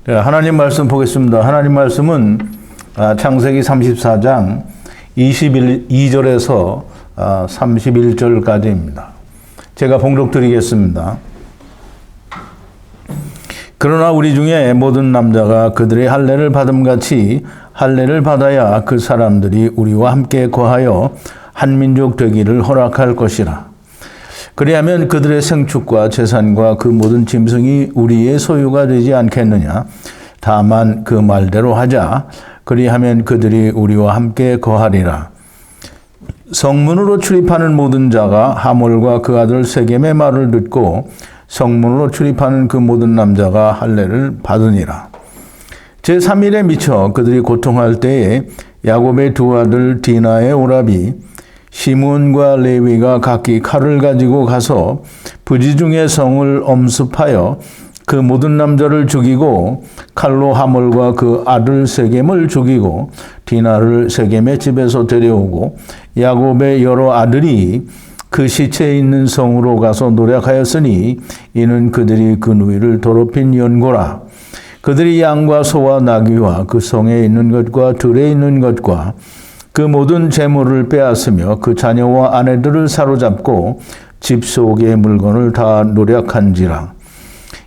하나님 말씀 보겠습니다. 하나님 말씀은 창세기 34장 22절에서 31절까지입니다. 제가 봉독 드리겠습니다. 그러나 우리 중에 모든 남자가 그들의 할례를 받음같이 할례를 받아야 그 사람들이 우리와 함께 거하여 한 민족 되기를 허락할 것이라. 그리하면 그들의 생축과 재산과 그 모든 짐승이 우리의 소유가 되지 않겠느냐. 다만 그 말대로 하자. 그리하면 그들이 우리와 함께 거하리라. 성문으로 출입하는 모든 자가 하몰과 그 아들 세겜의 말을 듣고 성문으로 출입하는 그 모든 남자가 할례를 받으니라. 제3일에 미쳐 그들이 고통할 때에 야곱의 두 아들 디나의 오라비 시므온과 레위가 각기 칼을 가지고 가서 부지중의 성을 엄습하여 그 모든 남자를 죽이고 칼로 하몰과 그 아들 세겜을 죽이고 디나를 세겜의 집에서 데려오고 야곱의 여러 아들이 그 시체에 있는 성으로 가서 노력하였으니 이는 그들이 그 누이를 더럽힌 연고라. 그들이 양과 소와 나귀와 그 성에 있는 것과 들에 있는 것과 그 모든 재물을 빼앗으며 그 자녀와 아내들을 사로잡고 집 속의 물건을 다 노력한지라.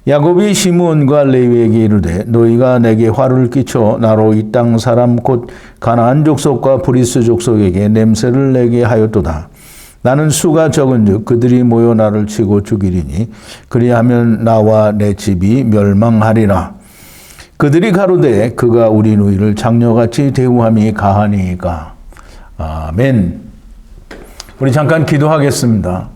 야곱이 시므온과 레위에게 이르되 너희가 내게 화를 끼쳐 나로 이 땅 사람 곧 가나안 족속과 브리스 족속에게 냄새를 내게 하였도다. 나는 수가 적은즉 그들이 모여 나를 치고 죽이리니 그리하면 나와 내 집이 멸망하리라. 그들이 가로되 그가 우리 누이를 장녀같이 대우함이 가하니이까. 아멘. 우리 잠깐 기도하겠습니다.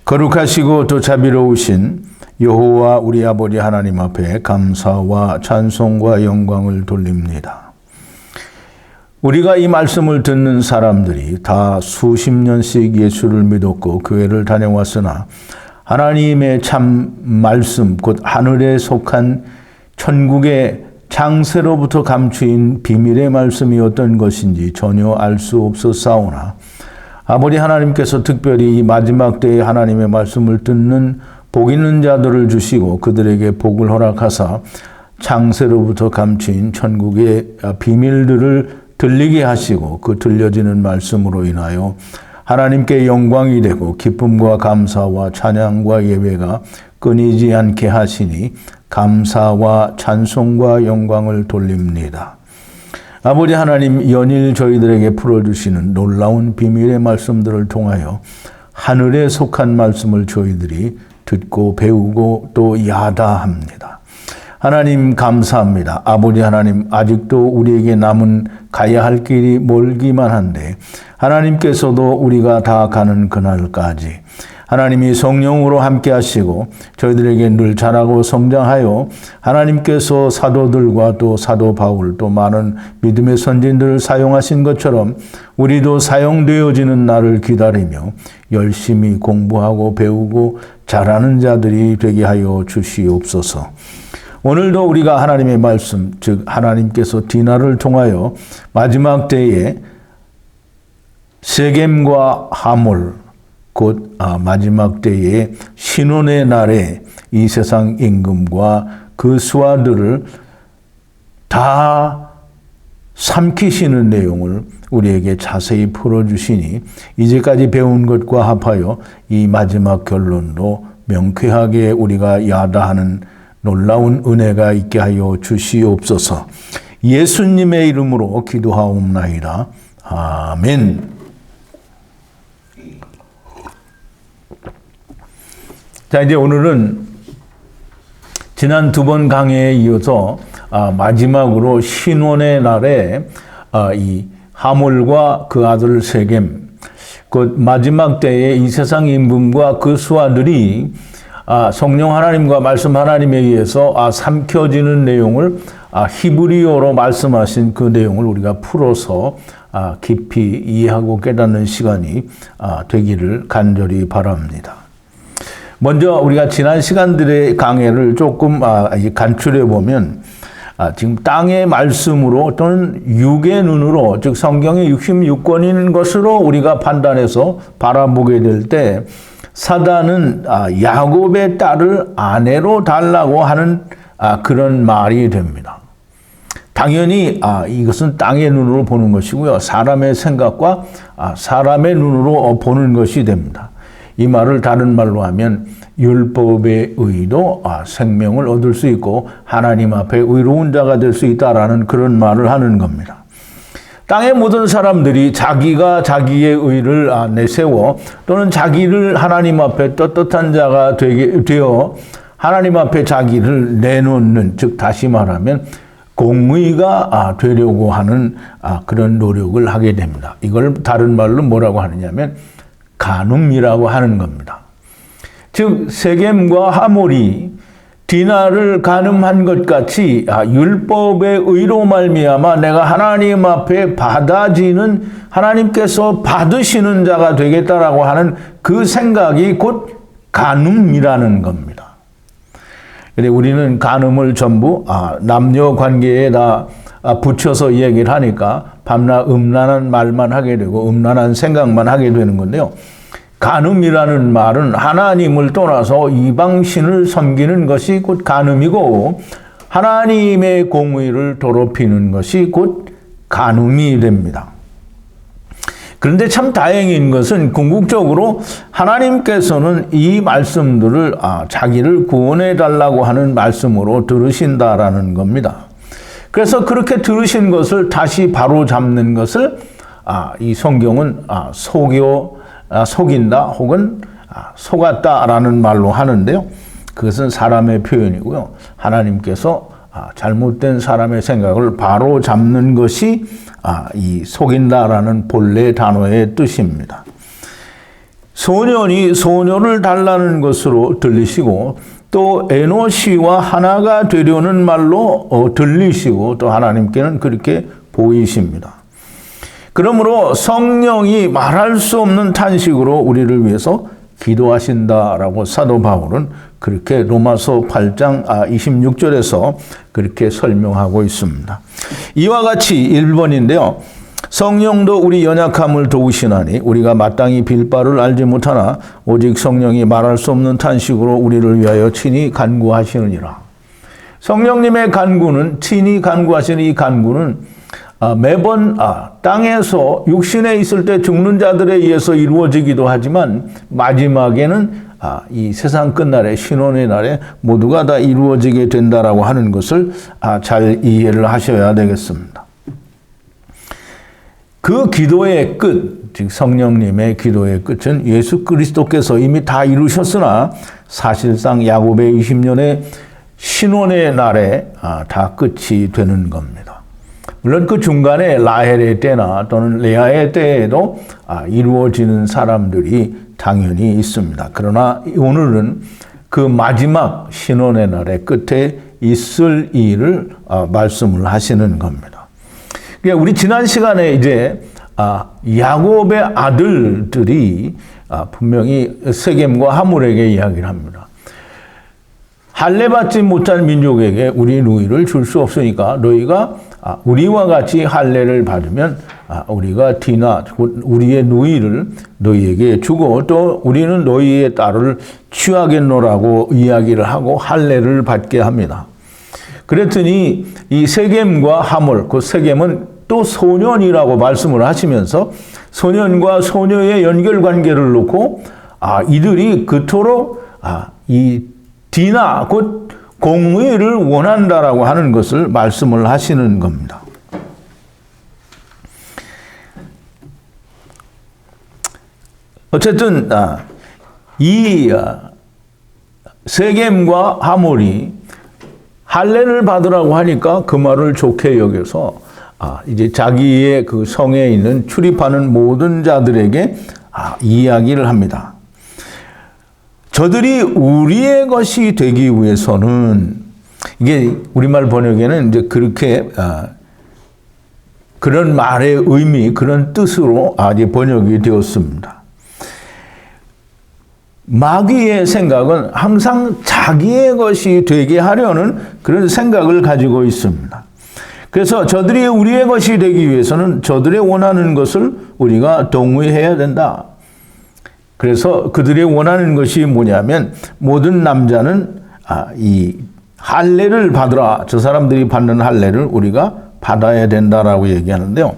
거룩하시고 또 자비로우신 여호와 우리 아버지 하나님 앞에 감사와 찬송과 영광을 돌립니다. 우리가 이 말씀을 듣는 사람들이 다 수십 년씩 예수를 믿었고 교회를 다녀왔으나 하나님의 참 말씀 곧 하늘에 속한 천국의 장세로부터 감추인 비밀의 말씀이 어떤 것인지 전혀 알 수 없었사오나 아버지 하나님께서 특별히 이 마지막 때에 하나님의 말씀을 듣는 복 있는 자들을 주시고 그들에게 복을 허락하사 장세로부터 감추인 천국의 비밀들을 들리게 하시고 그 들려지는 말씀으로 인하여 하나님께 영광이 되고 기쁨과 감사와 찬양과 예배가 끊이지 않게 하시니 감사와 찬송과 영광을 돌립니다. 아버지 하나님 연일 저희들에게 풀어주시는 놀라운 비밀의 말씀들을 통하여 하늘에 속한 말씀을 저희들이 듣고 배우고 또 야다합니다. 하나님 감사합니다. 아버지 하나님 아직도 우리에게 남은 가야 할 길이 멀기만 한데 하나님께서도 우리가 다 가는 그날까지 하나님이 성령으로 함께 하시고 저희들에게 늘 자라고 성장하여 하나님께서 사도들과 또 사도 바울 또 많은 믿음의 선진들을 사용하신 것처럼 우리도 사용되어지는 날을 기다리며 열심히 공부하고 배우고 자라는 자들이 되게 하여 주시옵소서. 오늘도 우리가 하나님의 말씀 즉 하나님께서 디나를 통하여 마지막 때에 세겜과 하몰 곧 마지막 때에 신혼의 날에 이 세상 임금과 그 수하들을 다 삼키시는 내용을 우리에게 자세히 풀어주시니 이제까지 배운 것과 합하여 이 마지막 결론도 명쾌하게 우리가 야다하는 놀라운 은혜가 있게 하여 주시옵소서. 예수님의 이름으로 기도하옵나이다. 아멘. 자, 이제 오늘은 지난 두 번 강해에 이어서 마지막으로 신혼의 날에 이 하몰과 그 아들 세겜, 그 마지막 때에 이 세상 임금과 그 수하들이 성령 하나님과 말씀 하나님에 의해서 삼켜지는 내용을 히브리어로 말씀하신 그 내용을 우리가 풀어서 깊이 이해하고 깨닫는 시간이 되기를 간절히 바랍니다. 먼저 우리가 지난 시간들의 강해를 조금 간추려 보면 지금 땅의 말씀으로 또는 육의 눈으로 즉 성경의 66권인 것으로 우리가 판단해서 바라보게 될 때 사단은 야곱의 딸을 아내로 달라고 하는 그런 말이 됩니다. 당연히 이것은 땅의 눈으로 보는 것이고요. 사람의 생각과 사람의 눈으로 보는 것이 됩니다. 이 말을 다른 말로 하면 율법의 의도 생명을 얻을 수 있고 하나님 앞에 의로운 자가 될 수 있다라는 그런 말을 하는 겁니다. 땅의 모든 사람들이 자기가 자기의 의를 내세워 또는 자기를 하나님 앞에 떳떳한 자가 되어 하나님 앞에 자기를 내놓는, 즉 다시 말하면 공의가 되려고 하는 그런 노력을 하게 됩니다. 이걸 다른 말로 뭐라고 하느냐면 간음이라고 하는 겁니다. 즉 세겜과 하몰이 디나를 간음한 것 같이 율법의 의로 말미암아 내가 하나님 앞에 받아지는, 하나님께서 받으시는 자가 되겠다라고 하는 그 생각이 곧 간음이라는 겁니다. 근데 우리는 간음을 전부 남녀 관계에다 붙여서 얘기를 하니까 밤낮 음란한 말만 하게 되고 음란한 생각만 하게 되는 건데요. 간음이라는 말은 하나님을 떠나서 이방신을 섬기는 것이 곧 간음이고 하나님의 공의를 더럽히는 것이 곧 간음이 됩니다. 그런데 참 다행인 것은 궁극적으로 하나님께서는 이 말씀들을 자기를 구원해 달라고 하는 말씀으로 들으신다라는 겁니다. 그래서 그렇게 들으신 것을 다시 바로 잡는 것을 이 성경은 속인다 혹은 속았다라는 말로 하는데요. 그것은 사람의 표현이고요. 하나님께서 잘못된 사람의 생각을 바로 잡는 것이 이 속인다라는 본래 단어의 뜻입니다. 소년이 소녀를 달라는 것으로 들리시고 또 에노시와 하나가 되려는 말로 들리시고 또 하나님께는 그렇게 보이십니다. 그러므로 성령이 말할 수 없는 탄식으로 우리를 위해서 기도하신다라고 사도 바울은 그렇게 로마서 8장 26절에서 그렇게 설명하고 있습니다. 이와 같이 1번인데요. 성령도 우리 연약함을 도우시나니 우리가 마땅히 빌 바를 알지 못하나 오직 성령이 말할 수 없는 탄식으로 우리를 위하여 친히 간구하시느니라. 성령님의 간구는, 친히 간구하시는 이 간구는 매번 땅에서 육신에 있을 때 죽는 자들에 의해서 이루어지기도 하지만 마지막에는 이 세상 끝날에 신혼의 날에 모두가 다 이루어지게 된다라고 하는 것을 잘 이해를 하셔야 되겠습니다. 그 기도의 끝, 즉 성령님의 기도의 끝은 예수 그리스도께서 이미 다 이루셨으나 사실상 야곱의 20년의 신혼의 날에 다 끝이 되는 겁니다. 물론 그 중간에 라헬의 때나 또는 레아의 때에도 이루어지는 사람들이 당연히 있습니다. 그러나 오늘은 그 마지막 신혼의 날의 끝에 있을 일을 말씀을 하시는 겁니다. 그러니까 우리 지난 시간에 이제 야곱의 아들들이 분명히 세겜과 하몰에게 이야기를 합니다. 할례 받지 못한 민족에게 우리 누이를 줄 수 없으니까 너희가 우리와 같이 할례를 받으면 우리가 디나, 우리의 누이를 너희에게 주고 또 우리는 너희의 딸을 취하겠노라고 이야기를 하고 할례를 받게 합니다. 그랬더니 이 세겜과 하몰, 그 세겜은 또 소년이라고 말씀을 하시면서 소년과 소녀의 연결관계를 놓고 이들이 그토록 이 디나, 곧 공의를 원한다라고 하는 것을 말씀을 하시는 겁니다. 어쨌든 이 세겜과 하몰이 할례를 받으라고 하니까 그 말을 좋게 여겨서 이제 자기의 그 성에 있는 출입하는 모든 자들에게 이야기를 합니다. 저들이 우리의 것이 되기 위해서는, 이게 우리말 번역에는 이제 그렇게 그런 말의 의미, 그런 뜻으로 이제 번역이 되었습니다. 마귀의 생각은 항상 자기의 것이 되게 하려는 그런 생각을 가지고 있습니다. 그래서 저들이 우리의 것이 되기 위해서는 저들의 원하는 것을 우리가 동의해야 된다. 그래서 그들이 원하는 것이 뭐냐면 모든 남자는 이 할례를 받으라. 저 사람들이 받는 할례를 우리가 받아야 된다라고 얘기하는데요.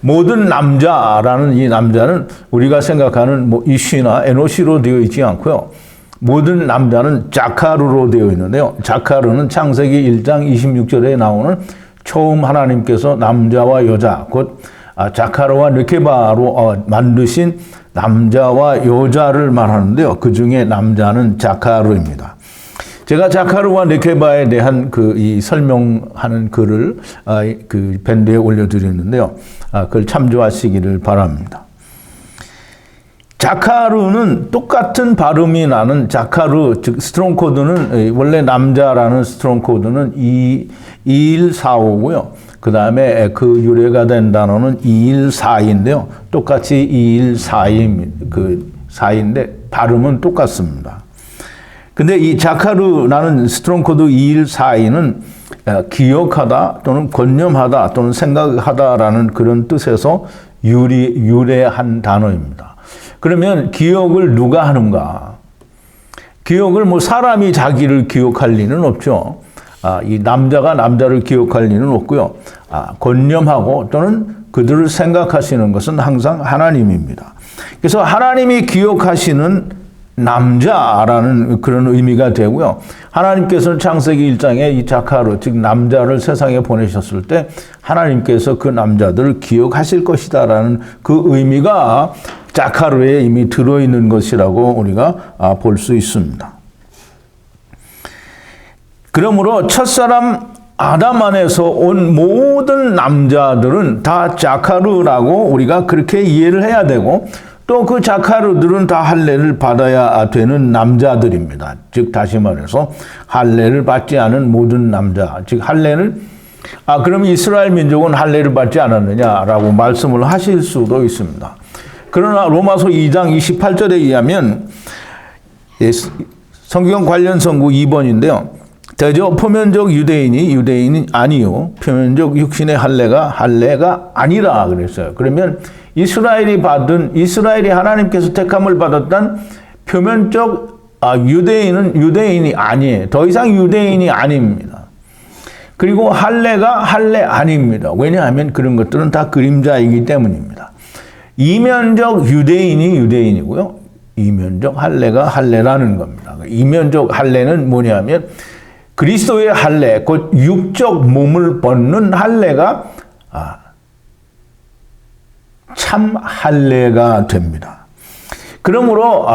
모든 남자라는 이 남자는 우리가 생각하는 뭐 이시나 에노시로 되어 있지 않고요. 모든 남자는 자카르로 되어 있는데요. 자카르는 창세기 1장 26절에 나오는 처음 하나님께서 남자와 여자, 곧 자카르와 르케바로 만드신 남자와 여자를 말하는데요. 그 중에 남자는 자카르입니다. 제가 자카르와 르케바에 대한 이 설명하는 글을 그 밴드에 올려드렸는데요. 그걸 참조하시기를 바랍니다. 자카르는 똑같은 발음이 나는 자카르, 즉 스트롱 코드는 원래 남자라는 스트롱 코드는 2145고요. 그 다음에 그 유래가 된 단어는 2142인데요. 똑같이 2142인데 발음은 똑같습니다. 근데 이 자카르라는 스트롱 코드 2142는 기억하다 또는 권념하다 또는 생각하다라는 그런 뜻에서 유래한 단어입니다. 그러면 기억을 누가 하는가? 기억을 뭐 사람이 자기를 기억할 리는 없죠. 이 남자가 남자를 기억할 리는 없고요. 권념하고 또는 그들을 생각하시는 것은 항상 하나님입니다. 그래서 하나님이 기억하시는 남자라는 그런 의미가 되고요. 하나님께서는 창세기 1장에 이 자카르, 즉 남자를 세상에 보내셨을 때 하나님께서 그 남자들을 기억하실 것이다라는 그 의미가 자카르에 이미 들어있는 것이라고 우리가 볼 수 있습니다. 그러므로 첫사람 아담 안에서 온 모든 남자들은 다 자카르라고 우리가 그렇게 이해를 해야 되고 또 그 자카르들은 다 할례를 받아야 되는 남자들입니다. 즉 다시 말해서 할례를 받지 않은 모든 남자, 즉 할례를 그럼 이스라엘 민족은 할례를 받지 않았느냐라고 말씀을 하실 수도 있습니다. 그러나 로마서 2장 28절에 의하면 성경 관련 성구 2번인데요. 대저 표면적 유대인이 아니요 표면적 육신의 할례가 아니라 그랬어요. 그러면 이스라엘이 하나님께서 택함을 받았던 표면적 유대인은 유대인이 아니에요. 더 이상 유대인이 아닙니다. 그리고 할례가 할례 아닙니다. 왜냐하면 그런 것들은 다 그림자이기 때문입니다. 이면적 유대인이 유대인이고요. 이면적 할례가 할례라는 겁니다. 이면적 할례는 뭐냐면 그리스도의 할례, 곧 육적 몸을 벗는 할례가 참 할례가 됩니다. 그러므로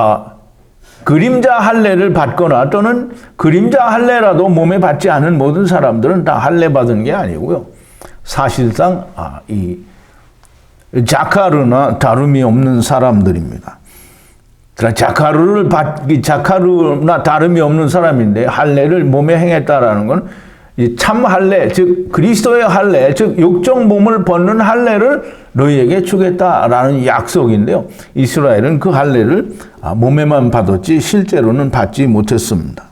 그림자 할례를 받거나 또는 그림자 할례라도 몸에 받지 않은 모든 사람들은 다 할례 받은 게 아니고요. 사실상 이 자카르나 다름이 없는 사람들입니다. 자카르나 다름이 없는 사람인데 할례를 몸에 행했다라는 건 참 할례, 즉 그리스도의 할례, 즉 육적 몸을 벗는 할례를 너희에게 주겠다라는 약속인데요. 이스라엘은 그 할례를 몸에만 받았지 실제로는 받지 못했습니다.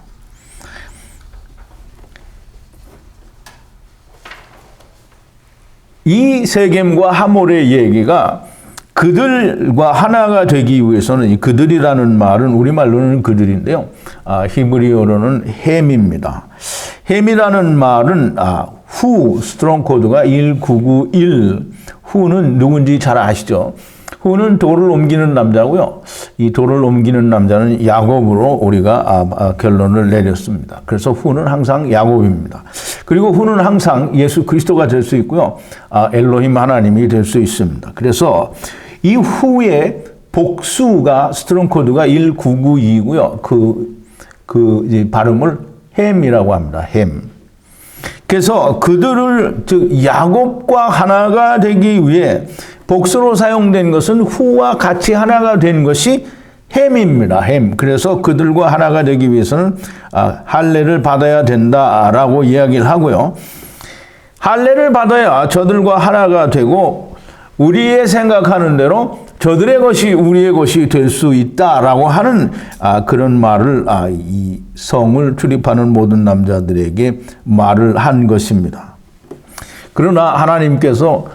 이 세겜과 하몰의 얘기가 그들과 하나가 되기 위해서는 이 그들이라는 말은 우리말로는 그들인데요. 히브리어로는 햄입니다. 햄이라는 말은 후 스트롱 코드가 1991. 후는 누군지 잘 아시죠? 후는 돌을 옮기는 남자고요. 이 돌을 옮기는 남자는 야곱으로 우리가 결론을 내렸습니다. 그래서 후는 항상 야곱입니다. 그리고 후는 항상 예수 그리스도가 될 수 있고요. 엘로힘 하나님이 될 수 있습니다. 그래서 이 후의 복수가 스트롱 코드가 1992고요. 그 발음을 햄이라고 합니다. 햄. 그래서 그들을 즉 야곱과 하나가 되기 위해 복수로 사용된 것은 후와 같이 하나가 된 것이 햄입니다. 햄. 그래서 그들과 하나가 되기 위해서는 할례를 받아야 된다라고 이야기를 하고요. 할례를 받아야 저들과 하나가 되고 우리의 생각하는 대로 저들의 것이 우리의 것이 될 수 있다라고 하는 그런 말을 이 성을 출입하는 모든 남자들에게 말을 한 것입니다. 그러나 하나님께서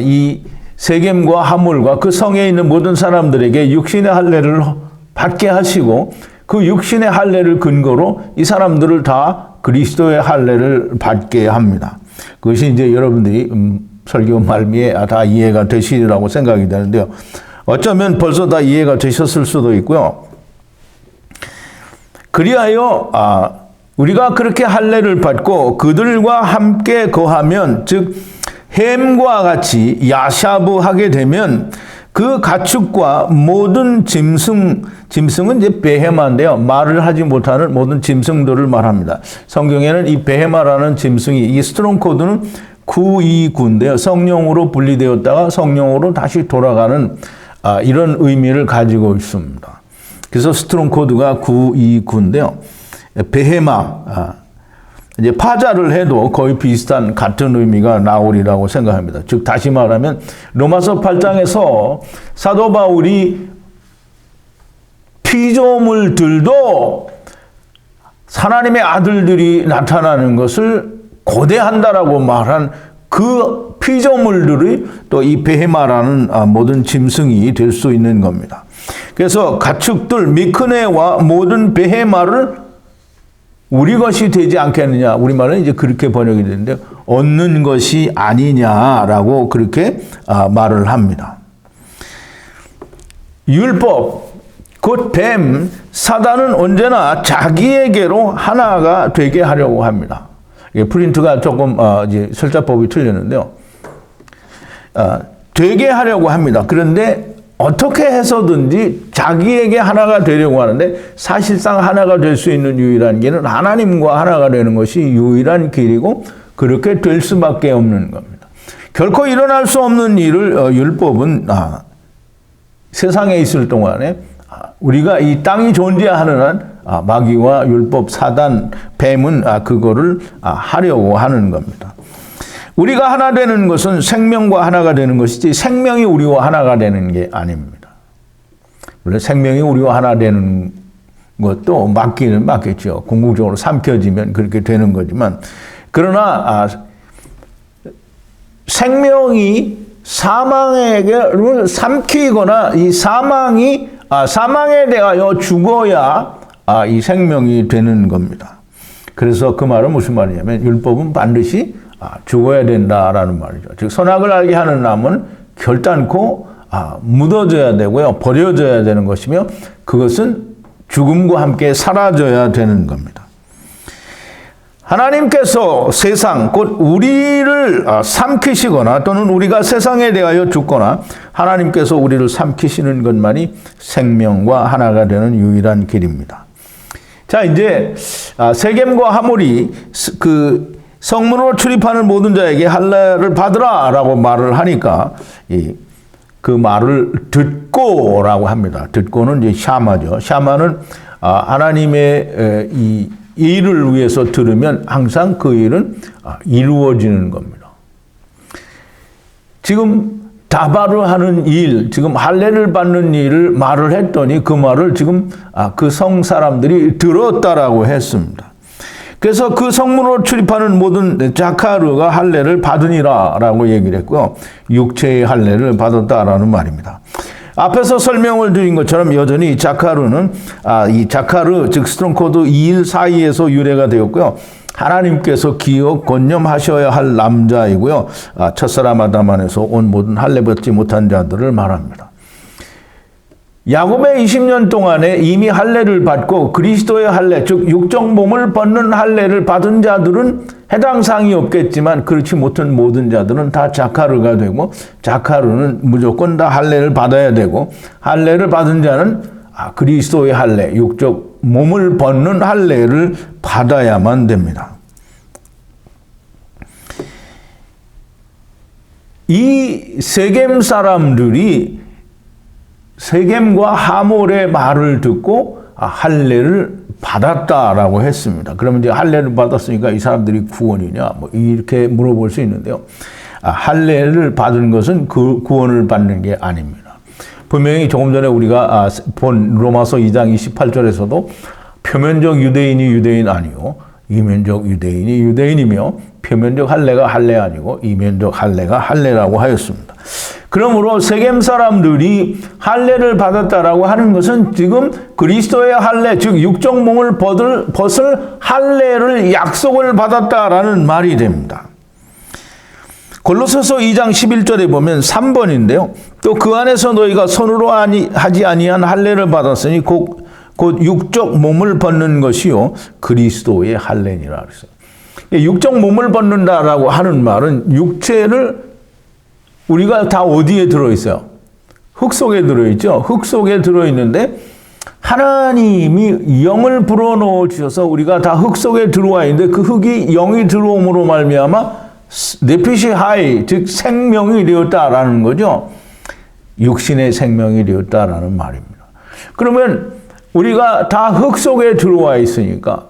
이 세겜과 하몰과 그 성에 있는 모든 사람들에게 육신의 할례를 받게 하시고 그 육신의 할례를 근거로 이 사람들을 다 그리스도의 할례를 받게 합니다. 그것이 이제 여러분들이 설교 말미에 다 이해가 되시리라고 생각이 되는데요. 어쩌면 벌써 다 이해가 되셨을 수도 있고요. 그리하여 우리가 그렇게 할례를 받고 그들과 함께 거하면, 즉 햄과 같이 야샤브하게 되면 그 가축과 모든 짐승은 이제 베헤마인데요. 말을 하지 못하는 모든 짐승들을 말합니다. 성경에는 이 베헤마라는 짐승이, 이 스트롱 코드는 구이구인데요. 성령으로 분리되었다가 성령으로 다시 돌아가는 이런 의미를 가지고 있습니다. 그래서 스트롱 코드가 구이구인데요. 베헤마, 이제 파자를 해도 거의 비슷한 같은 의미가 나오리라고 생각합니다. 즉 다시 말하면 로마서 8장에서 사도 바울이 피조물들도 하나님의 아들들이 나타나는 것을 고대한다라고 말한 그 피조물들이 또 이 베헤마라는 모든 짐승이 될 수 있는 겁니다. 그래서 가축들 미크네와 모든 베헤마를 우리 것이 되지 않겠느냐. 우리말은 이제 그렇게 번역이 되는데, 얻는 것이 아니냐라고 그렇게 말을 합니다. 율법, 곧 뱀, 사단은 언제나 자기에게로 하나가 되게 하려고 합니다. 프린트가 조금 이제 설자법이 틀렸는데요. 되게 하려고 합니다. 그런데 어떻게 해서든지 자기에게 하나가 되려고 하는데, 사실상 하나가 될 수 있는 유일한 길은 하나님과 하나가 되는 것이 유일한 길이고, 그렇게 될 수밖에 없는 겁니다. 결코 일어날 수 없는 일을 율법은 세상에 있을 동안에 우리가 이 땅이 존재하는 한 마귀와 율법, 사단, 뱀은 그거를 하려고 하는 겁니다. 우리가 하나 되는 것은 생명과 하나가 되는 것이지 생명이 우리와 하나가 되는 게 아닙니다. 물론 생명이 우리와 하나 되는 것도 맞기는 맞겠죠. 궁극적으로 삼켜지면 그렇게 되는 거지만, 그러나 생명이 사망에게 삼키거나 이 사망에 대하여 죽어야 이 생명이 되는 겁니다. 그래서 그 말은 무슨 말이냐면, 율법은 반드시 죽어야 된다라는 말이죠. 즉 선악을 알게 하는 나무는 결단코 묻어져야 되고요, 버려져야 되는 것이며, 그것은 죽음과 함께 사라져야 되는 겁니다. 하나님께서 세상, 곧 우리를 삼키시거나 또는 우리가 세상에 대하여 죽거나 하나님께서 우리를 삼키시는 것만이 생명과 하나가 되는 유일한 길입니다. 자, 이제 세겜과 하몰이 그 성문으로 출입하는 모든 자에게 할례를 받으라 라고 말을 하니까 그 말을 듣고라고 합니다. 듣고는 이제 샤마죠. 샤마는 하나님의 이 일을 위해서 들으면 항상 그 일은 이루어지는 겁니다. 지금 다바르 하는 일, 지금 할례를 받는 일을 말을 했더니 그 말을 지금 그 성 사람들이 들었다라고 했습니다. 그래서 그 성문으로 출입하는 모든 자카르가 할례를 받으니라 라고 얘기를 했고요. 육체의 할례를 받았다라는 말입니다. 앞에서 설명을 드린 것처럼 여전히 자카르는 이 자카르, 즉 스트롱코드 2일 사이에서 유래가 되었고요. 하나님께서 기억 권념하셔야 할 남자이고요. 첫사람 아담 안에서 온 모든 할례 받지 못한 자들을 말합니다. 야곱의 20년 동안에 이미 할례를 받고 그리스도의 할례, 즉 육적 몸을 벗는 할례를 받은 자들은 해당 사항이 없겠지만, 그렇지 못한 모든 자들은 다 자카르가 되고, 자카르는 무조건 다 할례를 받아야 되고, 할례를 받은 자는 그리스도의 할례, 육적 몸을 벗는 할례를 받아야만 됩니다. 이 세겜 사람들이 세겜과 하몰의 말을 듣고 할례를 받았다라고 했습니다. 그러면 이제 할례를 받았으니까 이 사람들이 구원이냐? 뭐 이렇게 물어볼 수 있는데요. 할례를 받은 것은 그 구원을 받는 게 아닙니다. 분명히 조금 전에 우리가 본 로마서 2장 28절에서도 표면적 유대인이 유대인 아니요, 이면적 유대인이 유대인이며, 표면적 할례가 할례 아니고 이면적 할례가 할례라고 하였습니다. 그러므로 세겜 사람들이 할례를 받았다라고 하는 것은 지금 그리스도의 할례, 즉 육적 몸을 벗을 할례를 약속을 받았다라는 말이 됩니다. 골로새서 2장 11절에 보면 3번인데요. 또 그 안에서 너희가 손으로 하지 아니한 할례를 받았으니 곧 육적 몸을 벗는 것이요 그리스도의 할례니라 그랬어요. 육적 몸을 벗는다라고 하는 말은 육체를 우리가 다 어디에 들어있어요? 흙 속에 들어있죠. 흙 속에 들어있는데 하나님이 영을 불어넣어 주셔서 우리가 다 흙 속에 들어와 있는데 그 흙이 영이 들어옴으로 말미암아 네피시 하이, 즉 생명이 되었다라는 거죠. 육신의 생명이 되었다라는 말입니다. 그러면 우리가 다 흙 속에 들어와 있으니까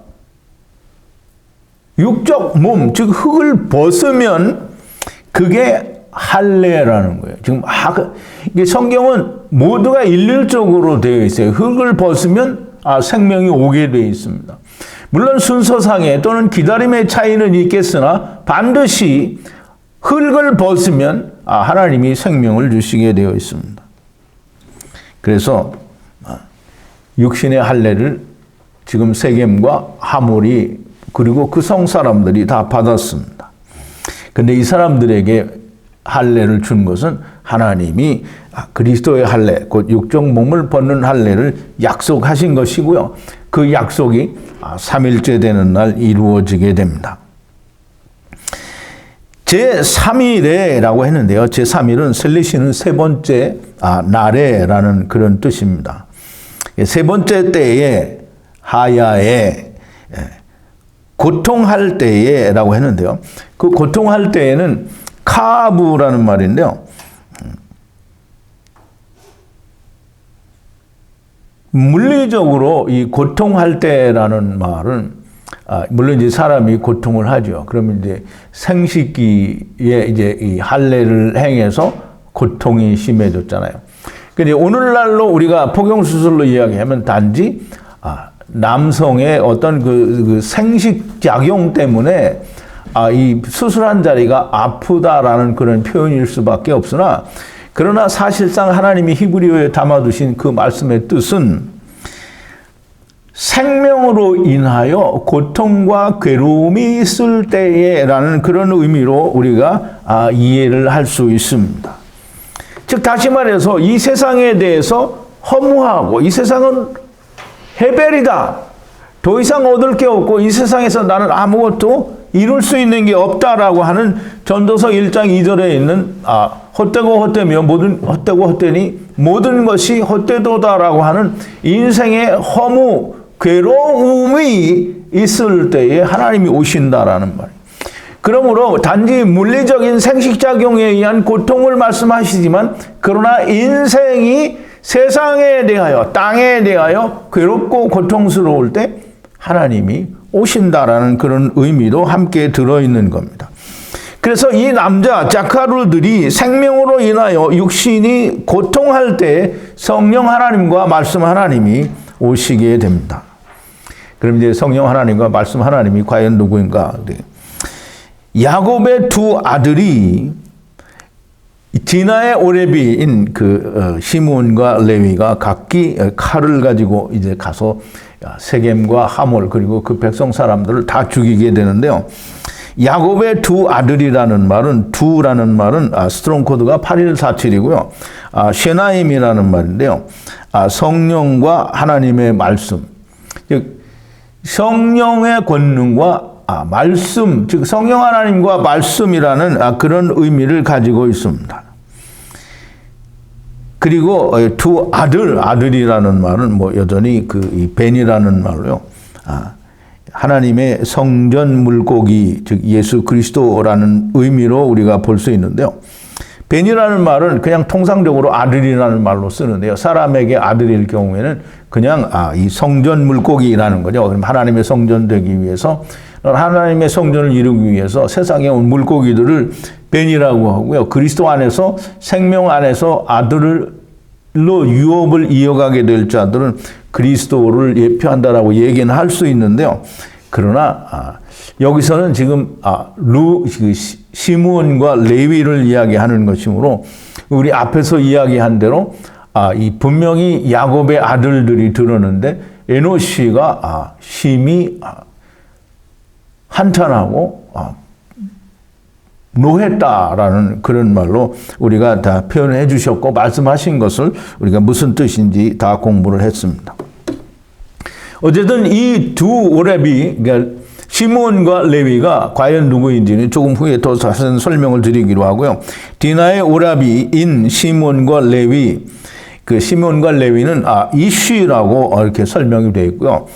육적 몸, 즉 흙을 벗으면 그게 할례라는 거예요. 지금 이게 성경은 모두가 일률적으로 되어 있어요. 흙을 벗으면 생명이 오게 되어 있습니다. 물론 순서상에 또는 기다림의 차이는 있겠으나 반드시 흙을 벗으면 하나님이 생명을 주시게 되어 있습니다. 그래서 육신의 할례를 지금 세겜과 하몰이 그리고 그 성 사람들이 다 받았습니다. 근데 이 사람들에게 할례를 준 것은 하나님이 그리스도의 할례, 곧 육적 몸을 벗는 할례를 약속하신 것이고요. 그 약속이 3일째 되는 날 이루어지게 됩니다. 제3일에라고 했는데요. 제3일은 셀리시는 세 번째 날에라는 그런 뜻입니다. 세 번째 때에 하야에 고통할 때에라고 했는데요. 그 고통할 때에는 카부라는 말인데요. 물리적으로 이 고통할 때라는 말은 물론 이제 사람이 고통을 하죠. 그러면 이제 생식기에 이제 이 할례를 행해서 고통이 심해졌잖아요. 근데 오늘날로 우리가 포경 수술로 이야기하면 단지 남성의 어떤 그 생식 작용 때문에 이 수술한 자리가 아프다라는 그런 표현일 수밖에 없으나 그러나 사실상 하나님이 히브리어에 담아두신 그 말씀의 뜻은 생명으로 인하여 고통과 괴로움이 있을 때에라는 그런 의미로 우리가 이해를 할 수 있습니다. 즉 다시 말해서 이 세상에 대해서 허무하고 이 세상은 해벨이다. 더 이상 얻을 게 없고 이 세상에서 나는 아무것도 이룰 수 있는 게 없다라고 하는 전도서 1장 2절에 있는 헛되고 헛되며 헛되고 헛되니 모든 것이 헛되도다라고 하는 인생의 허무, 괴로움이 있을 때에 하나님이 오신다라는 말이에요. 그러므로 단지 물리적인 생식작용에 의한 고통을 말씀하시지만 그러나 인생이 세상에 대하여 땅에 대하여 괴롭고 고통스러울 때 하나님이 오신다라는 그런 의미도 함께 들어있는 겁니다. 그래서 이 남자 자카루들이 생명으로 인하여 육신이 고통할 때 성령 하나님과 말씀 하나님이 오시게 됩니다. 그럼 이제 성령 하나님과 말씀 하나님이 과연 누구인가? 야곱의 두 아들이 디나의 오레비인 시므온과 레위가 각기 칼을 가지고 이제 가서 세겜과 하몰 그리고 그 백성 사람들을 다 죽이게 되는데요. 야곱의 두 아들이라는 말은 두라는 말은 스트롱 코드가 8147이고요. 셰나임이라는 말인데요. 성령과 하나님의 말씀, 즉 성령의 권능과 말씀, 즉 성령 하나님과 말씀이라는 그런 의미를 가지고 있습니다. 그리고 두 아들이라는 말은 여전히 이 벤이라는 말로요. 하나님의 성전 물고기, 즉 예수 그리스도라는 의미로 우리가 볼 수 있는데요. 벤이라는 말은 그냥 통상적으로 아들이라는 말로 쓰는데요. 사람에게 아들일 경우에는 그냥 이 성전 물고기라는 거죠. 그럼 하나님의 성전 되기 위해서 하나님의 성전을 이루기 위해서 세상에 온 물고기들을 벤이라고 하고요. 그리스도 안에서 생명 안에서 아들로 유업을 이어가게 될 자들은 그리스도를 예표한다라고 얘기는 할 수 있는데요. 그러나 여기서는 지금 시므온과 레위를 이야기하는 것이므로 우리 앞에서 이야기한 대로 이 분명히 야곱의 아들들이 들었는데 에노시가 심히 한탄하고 노했다라는 그런 말로 우리가 다 표현해 주셨고 말씀하신 것을 우리가 무슨 뜻인지 다 공부를 했습니다. 어쨌든 이 두 오렙이 그러니까 시므온과 레위가 과연 누구인지는 조금 후에 더 자세한 설명을 드리기로 하고요. 디나의 오라비인 시므온과 레위, 그 시므온과 레위는 이쉬라고 이렇게 설명이 되어 있고요.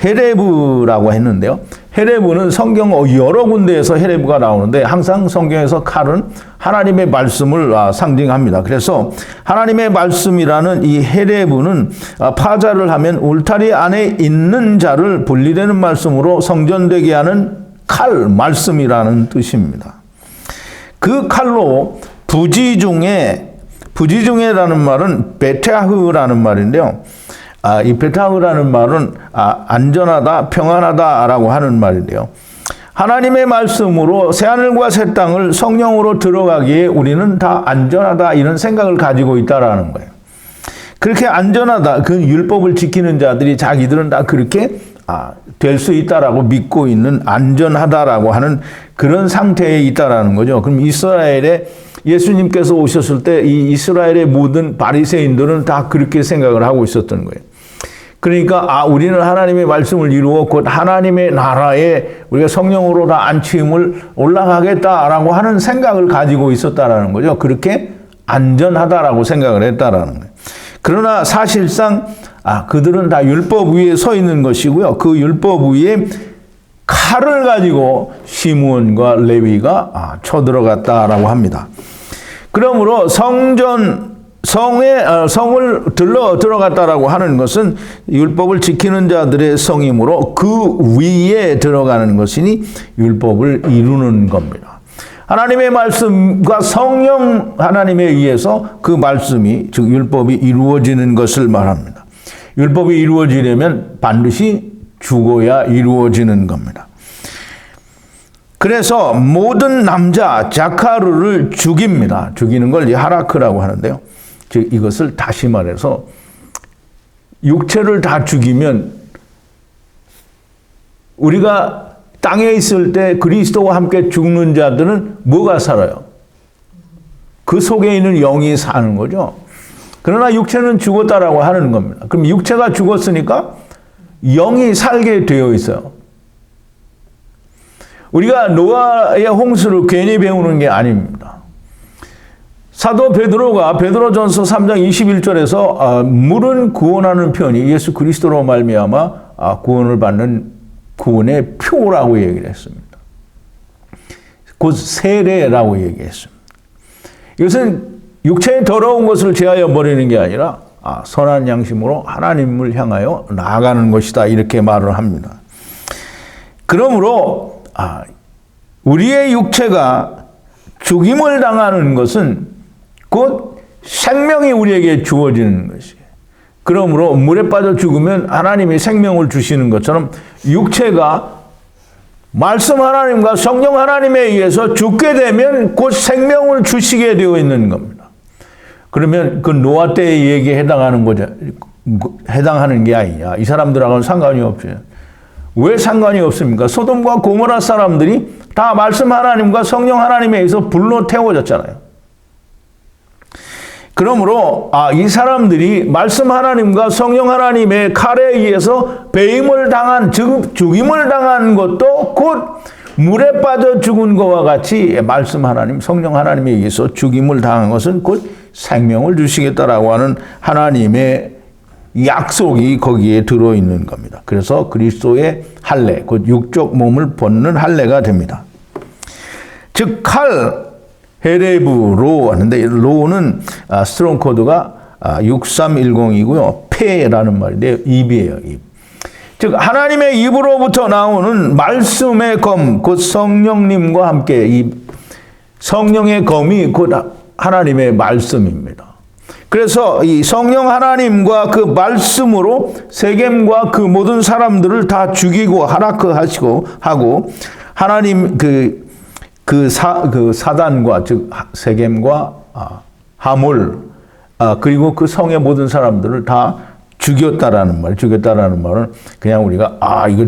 헤레브라고 했는데요. 헤레브는 성경 여러 군데에서 헤레브가 나오는데 항상 성경에서 칼은 하나님의 말씀을 상징합니다. 그래서 하나님의 말씀이라는 이 헤레브는 파자를 하면 울타리 안에 있는 자를 분리되는 말씀으로 성전되게 하는 칼, 말씀이라는 뜻입니다. 그 칼로 부지중에라는 말은 베테아흐라는 말인데요. 이 베타흐라는 말은 안전하다, 평안하다라고 하는 말인데요. 하나님의 말씀으로 새하늘과 새 땅을 성령으로 들어가기에 우리는 다 안전하다 이런 생각을 가지고 있다라는 거예요. 그렇게 안전하다, 그 율법을 지키는 자들이 자기들은 다 그렇게 될 수 있다라고 믿고 있는 안전하다라고 하는 그런 상태에 있다라는 거죠. 그럼 이스라엘에 예수님께서 오셨을 때 이 이스라엘의 모든 바리새인들은 다 그렇게 생각을 하고 있었던 거예요. 그러니까 우리는 하나님의 말씀을 이루어 곧 하나님의 나라에 우리가 성령으로 다 안치임을 올라가겠다라고 하는 생각을 가지고 있었다라는 거죠. 그렇게 안전하다라고 생각을 했다라는 거예요. 그러나 사실상 그들은 다 율법 위에 서 있는 것이고요. 그 율법 위에 칼을 가지고 시므온과 레위가 쳐들어갔다라고 합니다. 그러므로 성을 들어갔다라고 하는 것은 율법을 지키는 자들의 성이므로 그 위에 들어가는 것이니 율법을 이루는 겁니다. 하나님의 말씀과 성령 하나님에 의해서 그 말씀이 즉 율법이 이루어지는 것을 말합니다. 율법이 이루어지려면 반드시 죽어야 이루어지는 겁니다. 그래서 모든 남자 자카르를 죽입니다. 죽이는 걸 하라크라고 하는데요. 즉 이것을 다시 말해서 육체를 다 죽이면 우리가 땅에 있을 때 그리스도와 함께 죽는 자들은 뭐가 살아요? 그 속에 있는 영이 사는 거죠. 그러나 육체는 죽었다라고 하는 겁니다. 그럼 육체가 죽었으니까 영이 살게 되어 있어요. 우리가 노아의 홍수를 괜히 배우는 게 아닙니다. 사도 베드로가 베드로전서 3장 21절에서 물은 구원하는 편이 예수 그리스도로 말미암아 구원을 받는 구원의 표라고 얘기를 했습니다. 곧 세례라고 얘기했습니다. 이것은 육체의 더러운 것을 제하여 버리는 게 아니라 선한 양심으로 하나님을 향하여 나아가는 것이다 이렇게 말을 합니다. 그러므로 우리의 육체가 죽임을 당하는 것은 곧 생명이 우리에게 주어지는 것이에요. 그러므로 물에 빠져 죽으면 하나님이 생명을 주시는 것처럼 육체가 말씀 하나님과 성령 하나님에 의해서 죽게 되면 곧 생명을 주시게 되어 있는 겁니다. 그러면 그 노아 때의 얘기에 해당하는 게 아니냐. 이 사람들하고는 상관이 없죠. 왜 상관이 없습니까? 소돔과 고모라 사람들이 다 말씀 하나님과 성령 하나님에 의해서 불로 태워졌잖아요. 그러므로 이 사람들이 말씀 하나님과 성령 하나님의 칼에 의해서 배임을 당한, 즉 죽임을 당한 것도 곧 물에 빠져 죽은 것과 같이 말씀 하나님, 성령 하나님에 의해서 죽임을 당한 것은 곧 생명을 주시겠다라고 하는 하나님의 약속이 거기에 들어있는 겁니다. 그래서 그리스도의 할례, 곧 육적 몸을 벗는 할례가 됩니다. 즉 칼, 헤레브로 하는데 로는 스트롱 코드가 6310이고요. 페라는 말인데 입이에요. 입. 즉 하나님의 입으로부터 나오는 말씀의 검, 곧 성령님과 함께 이 성령의 검이 곧 하나님의 말씀입니다. 그래서 이 성령 하나님과 그 말씀으로 세겜과 그 모든 사람들을 다 죽이고 하라크하시고 하고 하나님 그 사단과, 즉 세겜과 하몰, 그리고 그 성의 모든 사람들을 다 죽였다라는 말은 그냥 우리가 이거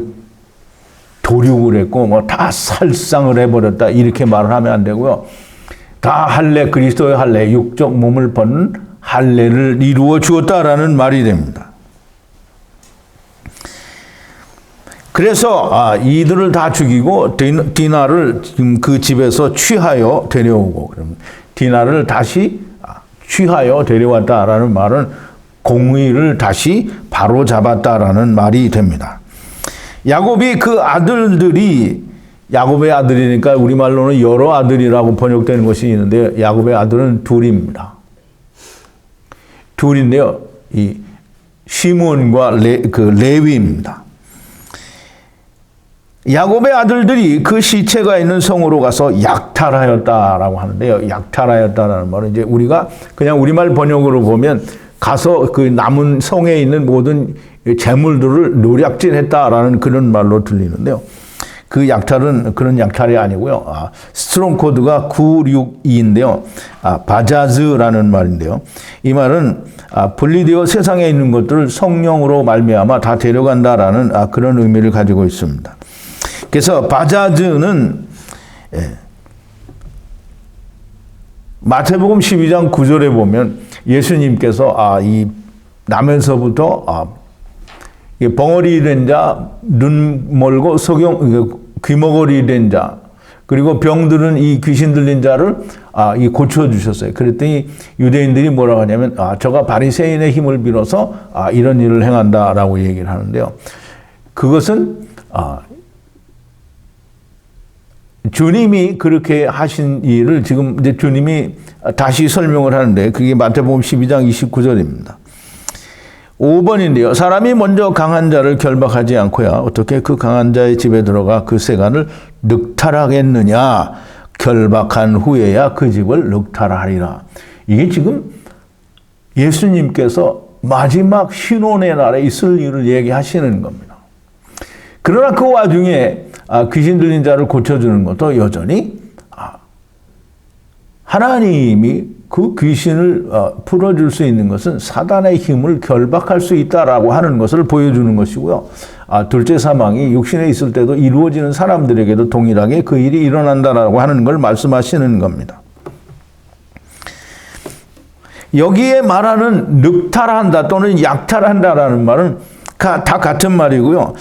도륙을 했고 뭐 다 살상을 해버렸다 이렇게 말을 하면 안 되고요. 다 할례, 그리스도의 할례, 육적 몸을 벗는 할례를 이루어 주었다라는 말이 됩니다. 그래서 이들을 다 죽이고 디나를 지금 그 집에서 취하여 데려오고, 디나를 다시 취하여 데려왔다라는 말은 공의를 다시 바로 잡았다라는 말이 됩니다. 야곱이 그 아들들이, 야곱의 아들이니까 우리말로는 여러 아들이라고 번역되는 것이 있는데 야곱의 아들은 둘입니다. 둘인데요. 이 시므온과 레위입니다. 야곱의 아들들이 그 시체가 있는 성으로 가서 약탈하였다라고 하는데요. 약탈하였다라는 말은 이제 우리가 그냥 우리말 번역으로 보면 가서 그 남은 성에 있는 모든 재물들을 노략질했다라는 그런 말로 들리는데요. 그 약탈은 그런 약탈이 아니고요. 스트롱 코드가 962인데요. 바자즈라는 말인데요. 이 말은 분리되어 세상에 있는 것들을 성령으로 말미암아 다 데려간다라는 그런 의미를 가지고 있습니다. 그래서 바자즈는 마태복음 12장 9절에 보면 예수님께서 이 나면서부터 벙어리 된 자, 눈 멀고 귀머거리 된 자, 그리고 병들은 이 귀신 들린 자를 고쳐주셨어요. 그랬더니 유대인들이 뭐라고 하냐면 저가 바리새인의 힘을 빌어서 이런 일을 행한다라고 얘기를 하는데요. 그것은 주님이 그렇게 하신 일을 지금 이제 주님이 다시 설명을 하는데 그게 마태복음 12장 29절입니다. 5번인데요. 사람이 먼저 강한 자를 결박하지 않고야 어떻게 그 강한 자의 집에 들어가 그 세간을 늑탈하겠느냐. 결박한 후에야 그 집을 늑탈하리라. 이게 지금 예수님께서 마지막 신혼의 날에 있을 일을 얘기하시는 겁니다. 그러나 그 와중에 귀신 들린 자를 고쳐주는 것도 여전히 하나님이 그 귀신을 풀어줄 수 있는 것은 사단의 힘을 결박할 수 있다라고 하는 것을 보여주는 것이고요. 둘째 사망이 육신에 있을 때도 이루어지는 사람들에게도 동일하게 그 일이 일어난다라고 하는 걸 말씀하시는 겁니다. 여기에 말하는 늑탈한다 또는 약탈한다라는 말은 다 같은 말이고요.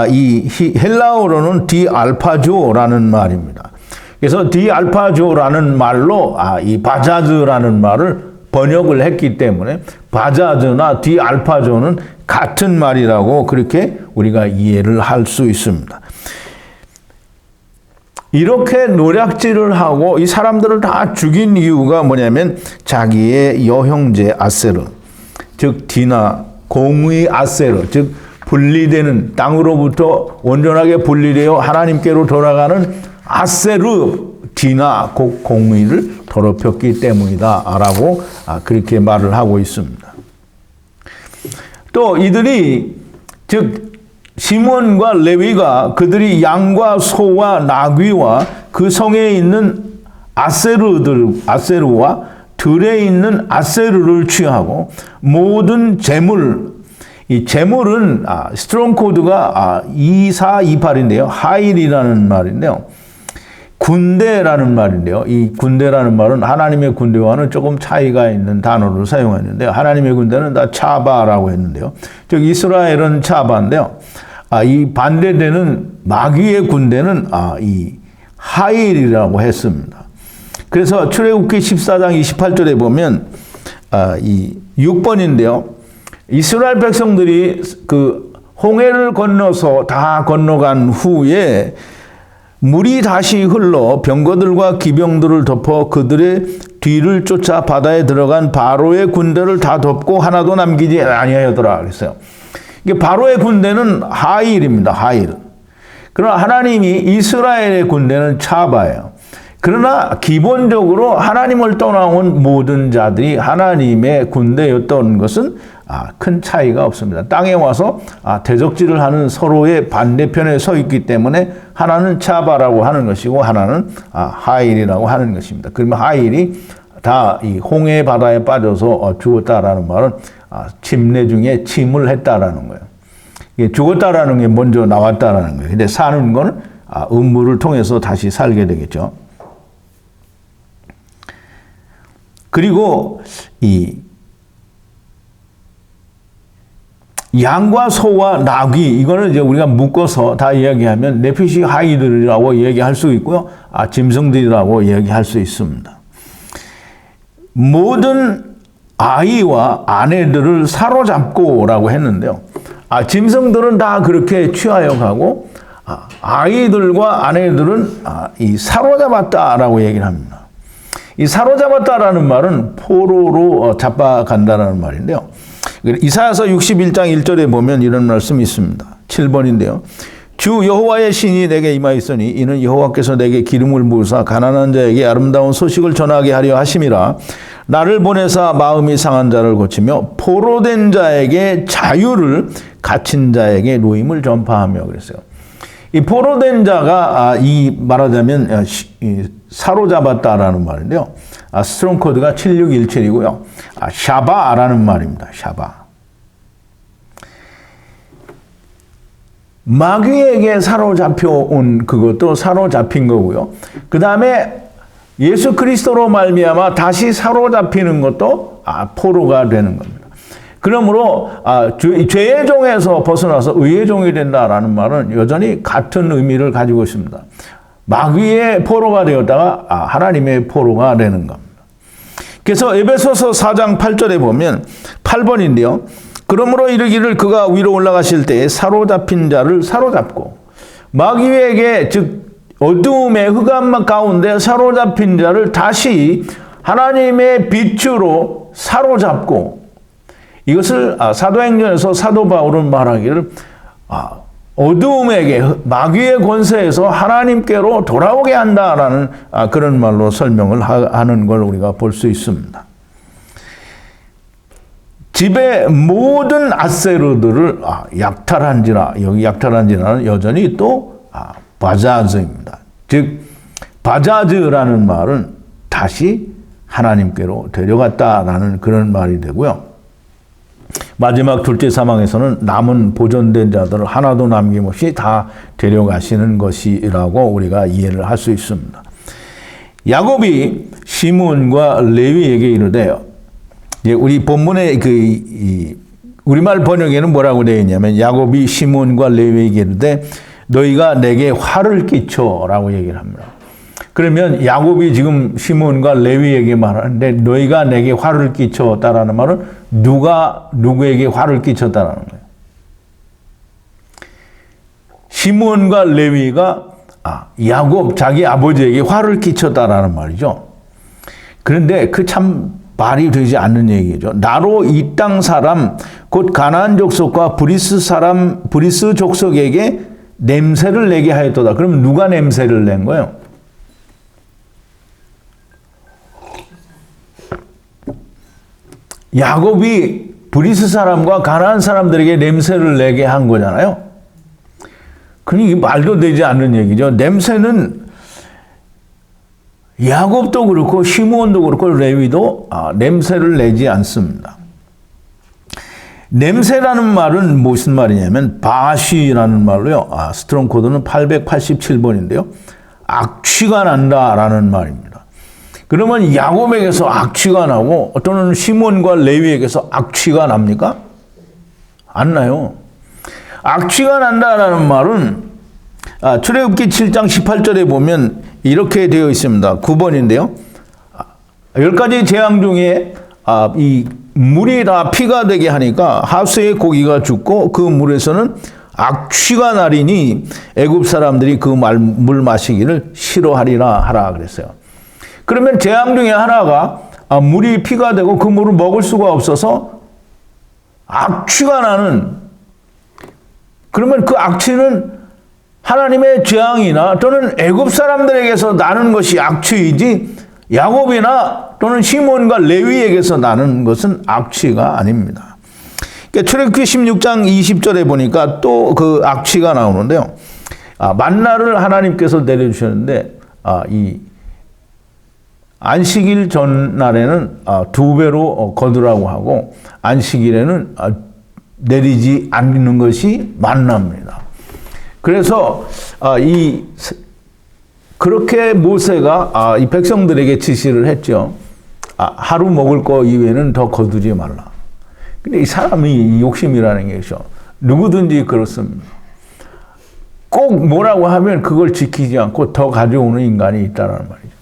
이 헬라어로는 디알파조라는 말입니다. 그래서 디알파조라는 말로 이 바자즈라는 말을 번역을 했기 때문에 바자즈나 디알파조는 같은 말이라고 그렇게 우리가 이해를 할 수 있습니다. 이렇게 노략질을 하고 이 사람들을 다 죽인 이유가 뭐냐면 자기의 여형제 아세르, 즉 디나, 공의 아세르, 즉 분리되는 땅으로부터 온전하게 분리되어 하나님께로 돌아가는 아세르, 디나, 곧 공의를 더럽혔기 때문이다라고 그렇게 말을 하고 있습니다. 또 이들이 즉 시몬과 레위가 그들이 양과 소와 나귀와 그 성에 있는 아세르와 들에 있는 아세르를 취하고 모든 재물, 이 재물은 스트롱 코드가 2428인데요. 하일이라는 말인데요. 군대라는 말인데요. 이 군대라는 말은 하나님의 군대와는 조금 차이가 있는 단어를 사용했는데요. 하나님의 군대는 다 차바라고 했는데요. 즉 이스라엘은 차바인데요. 이 반대되는 마귀의 군대는 이 하일이라고 했습니다. 그래서 출애굽기 14장 28절에 보면 이 6번인데요. 이스라엘 백성들이 그 홍해를 건너서 다 건너간 후에 물이 다시 흘러 병거들과 기병들을 덮어 그들의 뒤를 쫓아 바다에 들어간 바로의 군대를 다 덮고 하나도 남기지 아니하였더라 그랬어요. 이게 바로의 군대는 하일입니다. 하일. 그러나 하나님이 이스라엘의 군대는 차바예요. 그러나 기본적으로 하나님을 떠나온 모든 자들이 하나님의 군대였던 것은 큰 차이가 없습니다. 땅에 와서 대적질을 하는 서로의 반대편에 서 있기 때문에 하나는 차바라고 하는 것이고 하나는 하일이라고 하는 것입니다. 그러면 하일이 다 이 홍해 바다에 빠져서 죽었다라는 말은 침례 중에 침을 했다라는 거예요. 죽었다라는 게 먼저 나왔다라는 거예요. 근데 사는 건 음물을 통해서 다시 살게 되겠죠. 그리고 이 양과 소와 나귀, 이거는 이제 우리가 묶어서 다 이야기하면 네피시 하이들이라고 이야기할 수 있고요. 짐승들이라고 이야기할 수 있습니다. 모든 아이와 아내들을 사로잡고라고 했는데요. 짐승들은 다 그렇게 취하여 가고 아이들과 아내들은 이 사로잡았다라고 얘기를 합니다. 이 사로잡았다라는 말은 포로로 잡아간다라는 말인데요. 이사야서 61장 1절에 보면 이런 말씀이 있습니다. 7번인데요. 주 여호와의 신이 내게 임하였으니 이는 여호와께서 내게 기름을 부으사 가난한 자에게 아름다운 소식을 전하게 하려 하심이라. 나를 보내사 마음이 상한 자를 고치며 포로된 자에게 자유를, 갇힌 자에게 노임을 전파하며 그랬어요. 이 포로된 자가 이 말하자면 사로잡았다라는 말인데요. 스트롱 코드가 7617이고요. 샤바라는 말입니다. 샤바. 마귀에게 사로잡혀 온 그것도 사로잡힌 거고요. 그 다음에 예수 그리스도로 말미암아 다시 사로잡히는 것도 포로가 되는 겁니다. 그러므로 죄의 종에서 벗어나서 의의 종이 된다라는 말은 여전히 같은 의미를 가지고 있습니다. 마귀의 포로가 되었다가 하나님의 포로가 되는 겁니다. 그래서 에베소서 4장 8절에 보면 8번인데요. 그러므로 이르기를 그가 위로 올라가실 때에 사로잡힌 자를 사로잡고 마귀에게 즉 어두움의 흑암 가운데 사로잡힌 자를 다시 하나님의 빛으로 사로잡고 이것을 사도행전에서 사도 바울은 말하기를 어두움에게 마귀의 권세에서 하나님께로 돌아오게 한다라는 그런 말로 설명을 하는 걸 우리가 볼 수 있습니다. 집의 모든 아세르들을 약탈한지라, 여기 약탈한지라는 여전히 또 바자즈입니다. 즉 바자즈라는 말은 다시 하나님께로 데려갔다라는 그런 말이 되고요. 마지막 둘째 사망에서는 남은 보존된 자들을 하나도 남김없이 다 데려가시는 것이라고 우리가 이해를 할 수 있습니다. 야곱이 시므온과 레위에게 이르되 우리 본문의 우리말 번역에는 뭐라고 되어 있냐면 야곱이 시므온과 레위에게 이르되 너희가 내게 화를 끼쳐라고 얘기를 합니다. 그러면 야곱이 지금 시므온과 레위에게 말하는데 너희가 내게 화를 끼쳤다라는 말은 누가 누구에게 화를 끼쳤다라는 거예요. 시므온과 레위가 야곱 자기 아버지에게 화를 끼쳤다라는 말이죠. 그런데 그 참 말이 되지 않는 얘기죠. 나로 이 땅 사람 곧 가나안 족속과 브리스 족속에게 냄새를 내게 하였도다. 그러면 누가 냄새를 낸 거예요? 야곱이 브리스 사람과 가나안 사람들에게 냄새를 내게 한 거잖아요. 그러니 말도 되지 않는 얘기죠. 냄새는 야곱도 그렇고 시므온도 그렇고 레위도 냄새를 내지 않습니다. 냄새라는 말은 무슨 말이냐면 바시라는 말로요. 스트롱 코드는 887번인데요. 악취가 난다라는 말입니다. 그러면 야곱에게서 악취가 나고 또는 시몬과 레위에게서 악취가 납니까? 안 나요. 악취가 난다라는 말은 출애굽기 7장 18절에 보면 이렇게 되어 있습니다. 9번인데요. 10가지 재앙 중에 이 물이 다 피가 되게 하니까 하수의 고기가 죽고 그 물에서는 악취가 나리니 애굽 사람들이 그 물 마시기를 싫어하리라 하라 그랬어요. 그러면 재앙 중에 하나가 물이 피가 되고 그 물을 먹을 수가 없어서 악취가 나는, 그러면 그 악취는 하나님의 재앙이나 또는 애굽 사람들에게서 나는 것이 악취이지 야곱이나 또는 시몬과 레위에게서 나는 것은 악취가 아닙니다. 출애굽기 16장 20절에 보니까 또 그 악취가 나오는데요. 만나를 하나님께서 내려주셨는데 이 안식일 전날에는 2배로 거두라고 하고 안식일에는 내리지 않는 것이 만나입니다. 그래서 그렇게 모세가 이 백성들에게 지시를 했죠. 하루 먹을 거 이외에는 더 거두지 말라. 근데 이 사람이 욕심이라는 게죠. 누구든지 그렇습니다. 꼭 뭐라고 하면 그걸 지키지 않고 더 가져오는 인간이 있다는 말이죠.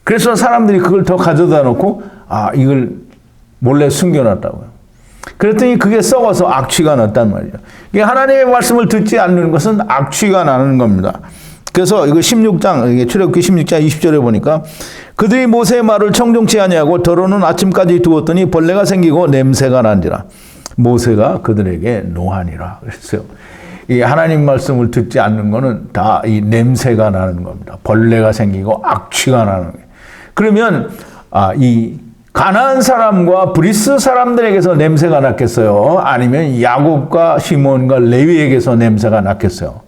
그래서 사람들이 그걸 더 가져다 놓고 이걸 몰래 숨겨놨다고요. 그랬더니 그게 썩어서 악취가 났단 말이죠. 이게 하나님의 말씀을 듣지 않는 것은 악취가 나는 겁니다. 그래서 이거 16장, 출애굽기 16장 20절에 보니까 그들이 모세의 말을 청종치 아니하고 더러는 아침까지 두었더니 벌레가 생기고 냄새가 난지라. 모세가 그들에게 노하니라 그랬어요. 이 하나님 말씀을 듣지 않는 거는 다 이 냄새가 나는 겁니다. 벌레가 생기고 악취가 나는 거예요. 그러면 이 가나안 사람과 브리스 사람들에게서 냄새가 났겠어요? 아니면 야곱과 시몬과 레위에게서 냄새가 났겠어요?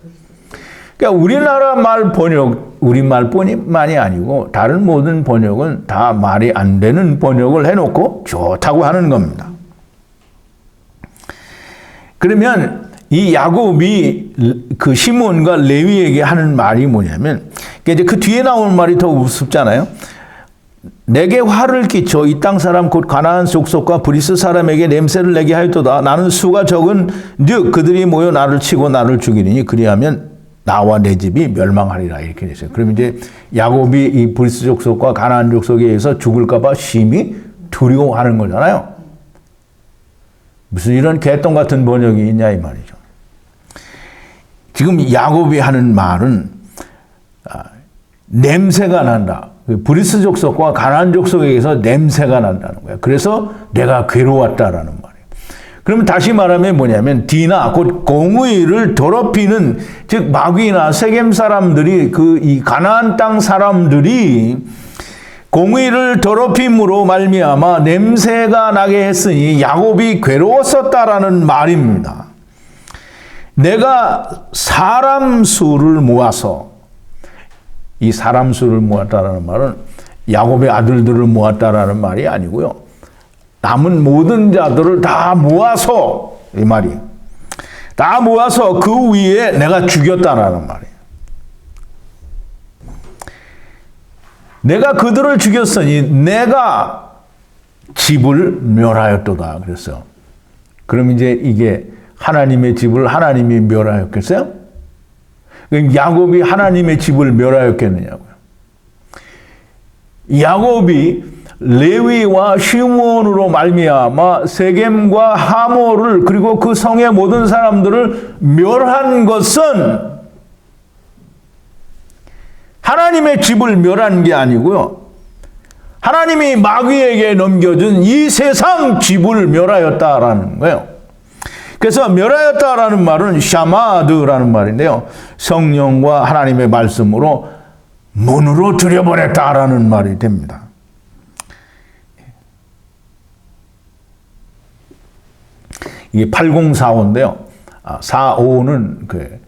그러니까 우리나라 말 번역, 우리말뿐만이 아니고 다른 모든 번역은 다 말이 안 되는 번역을 해놓고 좋다고 하는 겁니다. 그러면 이 야곱이 그 시몬과 레위에게 하는 말이 뭐냐면, 이제 그 뒤에 나오는 말이 더 우습잖아요. 내게 화를 끼쳐 이 땅 사람 곧 가나안 족속과 브리스 사람에게 냄새를 내게 하였도다. 나는 수가 적은 즉 그들이 모여 나를 치고 나를 죽이리니 그리하면 나와 내 집이 멸망하리라 이렇게 됐어요. 그럼 이제 야곱이 이 브리스 족속과 가나안 족속에 의해서 죽을까 봐 심히 두려워하는 거잖아요. 무슨 이런 개똥 같은 번역이 있냐 이 말이죠. 지금 야곱이 하는 말은 냄새가 난다. 브리스 족속과 가나안 족속에게서 냄새가 난다는 거예요. 그래서 내가 괴로웠다라는 말이에요. 그러면 다시 말하면 뭐냐면 디나 곧 공의를 더럽히는, 즉 마귀나 세겜 사람들이 이 가나안 땅 사람들이 공의를 더럽힘으로 말미암아 냄새가 나게 했으니 야곱이 괴로웠었다라는 말입니다. 내가 사람 수를 모아서, 이 사람 수를 모았다라는 말은 야곱의 아들들을 모았다라는 말이 아니고요. 남은 모든 자들을 다 모아서, 이 말이 다 모아서 그 위에 내가 죽였다라는 말이에요. 내가 그들을 죽였으니 내가 집을 멸하였도다 그랬어요. 그럼 이제 이게 하나님의 집을 하나님이 멸하였겠어요? 야곱이 하나님의 집을 멸하였겠느냐고요. 야곱이 레위와 시몬으로 말미암아 세겜과 하모를 그리고 그 성의 모든 사람들을 멸한 것은 하나님의 집을 멸한 게 아니고요. 하나님이 마귀에게 넘겨준 이 세상 집을 멸하였다라는 거예요. 그래서 멸하였다라는 말은 샤마드라는 말인데요. 성령과 하나님의 말씀으로 문으로 들여보냈다라는 말이 됩니다. 이게 8045인데요. 45는 그